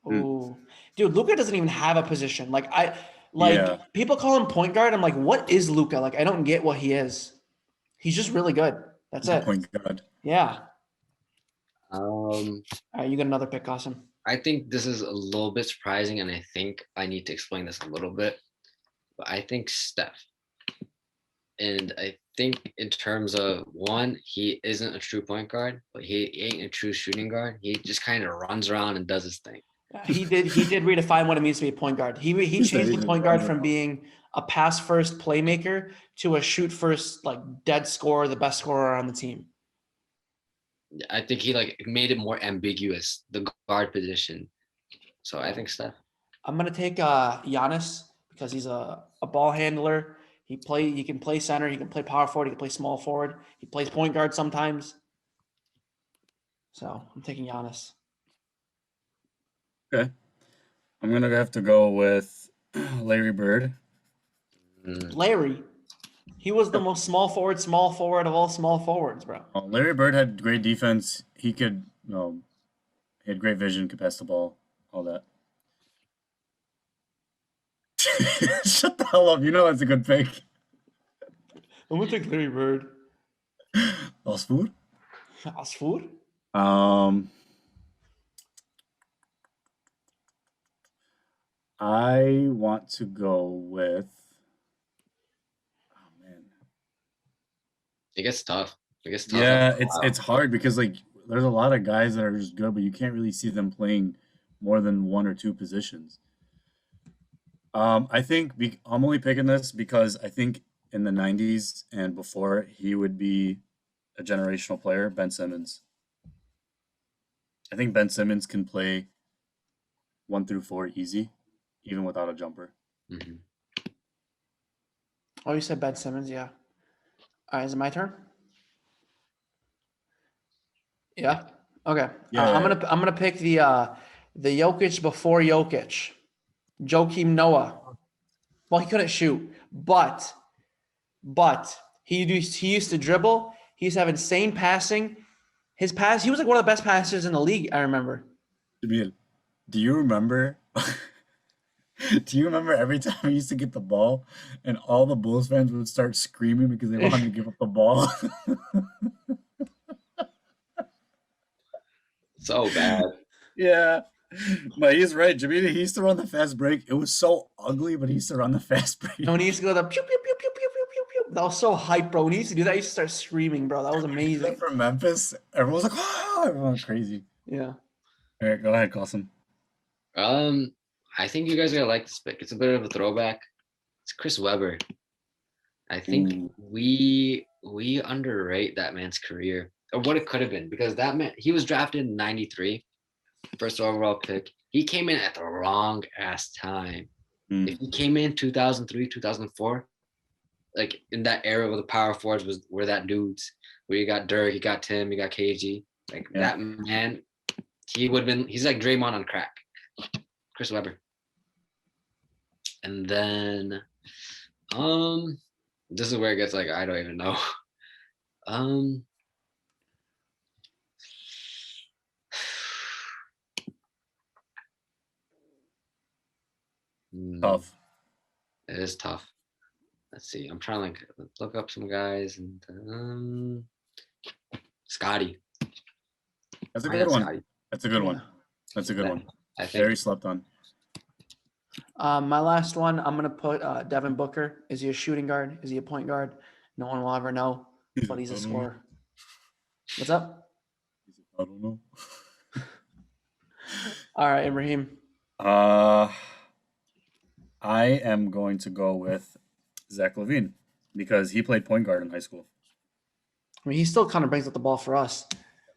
Speaker 1: Ooh, dude, Luka doesn't even have a position.
Speaker 2: Yeah.
Speaker 1: People call him point guard. I'm like, what is Luka? Like, I don't get what he is. He's just really good. That's it.
Speaker 2: Point guard.
Speaker 1: Yeah.
Speaker 3: All
Speaker 1: right, you got another pick, Qasim.
Speaker 3: I think this is a little bit surprising, and I think I need to explain this a little bit. But I think Steph. And I think in terms of one, he isn't a true point guard, but he ain't a true shooting guard. He just kind of runs around and does his thing.
Speaker 1: He did redefine what it means to be a point guard. He changed the point guard from being a pass first playmaker to a shoot first, like dead scorer, the best scorer on the team.
Speaker 3: I think he made it more ambiguous, the guard position. So I think Steph.
Speaker 1: I'm gonna take Giannis because he's a ball handler. He can play center, he can play power forward, he can play small forward, he plays point guard sometimes. So I'm taking Giannis.
Speaker 2: Okay. I'm gonna have to go with Larry Bird.
Speaker 1: Larry. He was the most small forward of all small forwards, bro.
Speaker 2: Larry Bird had great defense. He could, he had great vision, could pass the ball, all that. Shut the hell up. You know that's a good pick.
Speaker 1: I'm gonna take Larry Bird.
Speaker 2: Osfood?
Speaker 1: Asfour?
Speaker 2: I want to go with. Oh man.
Speaker 3: It gets tough. It gets tough.
Speaker 2: Yeah, it's hard because like there's a lot of guys that are just good, but you can't really see them playing more than one or two positions. I think I'm only picking this because I think in the '90s and before he would be a generational player, Ben Simmons. I think Ben Simmons can play 1 through 4 easy, even without a jumper.
Speaker 3: Mhm.
Speaker 1: Oh, you said Ben Simmons, yeah. All right, is it my turn? Yeah. Okay.
Speaker 2: Yeah,
Speaker 1: I'm gonna pick the Jokic before Jokic, Joakim Noah. Well, he couldn't shoot, but he used to dribble. He used to have insane passing. His pass, he was like one of the best passers in the league. I remember.
Speaker 2: Damian, do you remember? Do you remember every time he used to get the ball and all the Bulls fans would start screaming because they wanted to give up the ball?
Speaker 3: So bad.
Speaker 2: Yeah. But he's right. Jimmy, he used to run the fast break. It was so ugly, but he used to run the fast break.
Speaker 1: And when he used to go the pew pew pew pew pew pew pew pew, that was so hype, bro. When he used to do that, he used to start screaming, bro. That was amazing.
Speaker 2: From Memphis, everyone was like, oh, everyone went crazy.
Speaker 1: Yeah.
Speaker 2: All right, go ahead, Qasim.
Speaker 3: I think you guys are gonna like this pick. It's a bit of a throwback. It's Chris Webber. I think
Speaker 2: Ooh.
Speaker 3: we underrate that man's career or what it could have been because that man he was drafted in '93, first overall pick. He came in at the wrong ass time. If he came in 2003, 2004, like in that era where the power forwards were that dudes where you got Dirk, you got Tim, you got KG, like that man, he would have been. He's like Draymond on crack. Chris Webber. And then, this is where it gets like I don't even know.
Speaker 2: Tough.
Speaker 3: It is tough. Let's see. I'm trying to like look up some guys and Scotty.
Speaker 2: That's a
Speaker 3: Why
Speaker 2: good
Speaker 3: not
Speaker 2: one.
Speaker 3: Scotty?
Speaker 2: That's a good
Speaker 1: Yeah.
Speaker 2: one. That's a good one.
Speaker 3: I think
Speaker 2: Very slept on.
Speaker 1: My last one, I'm gonna put Devin Booker. Is he a shooting guard? Is he a point guard? No one will ever know, but he's a scorer. What's up?
Speaker 2: I don't know.
Speaker 1: All right, Ibrahim.
Speaker 2: I am going to go with Zach LaVine because he played point guard in high school.
Speaker 1: I mean, he still kind of brings up the ball for us,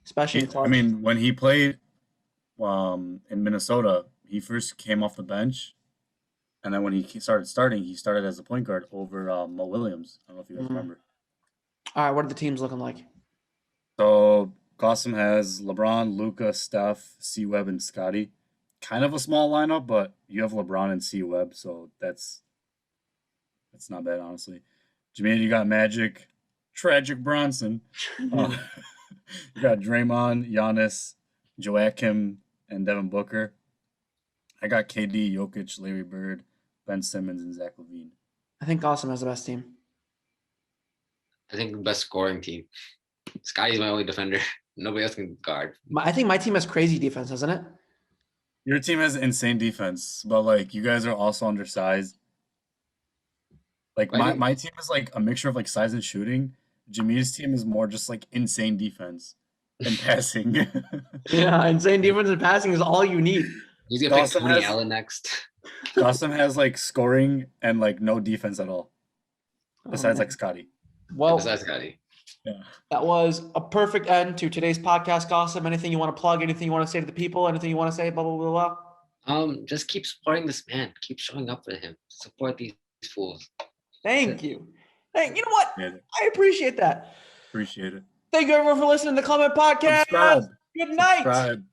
Speaker 1: especially in clutch.
Speaker 2: I mean, when he played in Minnesota, he first came off the bench, and then when he started he started as a point guard over Mo Williams. I don't know if you guys remember.
Speaker 1: All right, what are the teams looking like?
Speaker 2: So Qasim has LeBron, Luka, Steph, C-Web, and Scotty. Kind of a small lineup, but you have LeBron and C-Web, so that's not bad, honestly. Jermaine, you got Magic, Tragic Bronson. You got Draymond, Giannis, Joakim, and Devin Booker. I got KD, Jokic, Larry Bird, Ben Simmons, and Zach LaVine.
Speaker 1: I think Qasim has the best team.
Speaker 3: I think the best scoring team. Scotty's my only defender. Nobody else can guard.
Speaker 1: I think my team has crazy defense, doesn't it?
Speaker 2: Your team has insane defense, but like you guys are also undersized. Like my team is like a mixture of like size and shooting. Jameed's team is more just like insane defense and passing.
Speaker 1: Yeah, insane defense and passing is all you need.
Speaker 3: He's gonna pick
Speaker 2: Qasim
Speaker 3: Tony
Speaker 2: has-
Speaker 3: Allen next.
Speaker 2: Qasim has like scoring and like no defense at all, besides
Speaker 1: man.
Speaker 2: like Scotty.
Speaker 1: Well,
Speaker 3: Besides Scotty.
Speaker 2: Yeah.
Speaker 1: that was a perfect end to today's podcast, Qasim. Anything you want to plug? Anything you want to say to the people? Anything you want to say? Blah blah blah blah.
Speaker 3: Just keep supporting this man. Keep showing up for him. Support these fools.
Speaker 1: Thank you. Hey, you know what?
Speaker 2: Yeah,
Speaker 1: I appreciate that.
Speaker 2: appreciate it.
Speaker 1: Thank you everyone for listening to the Comment Podcast.
Speaker 2: Subscribe.
Speaker 1: Good night.
Speaker 2: Subscribe.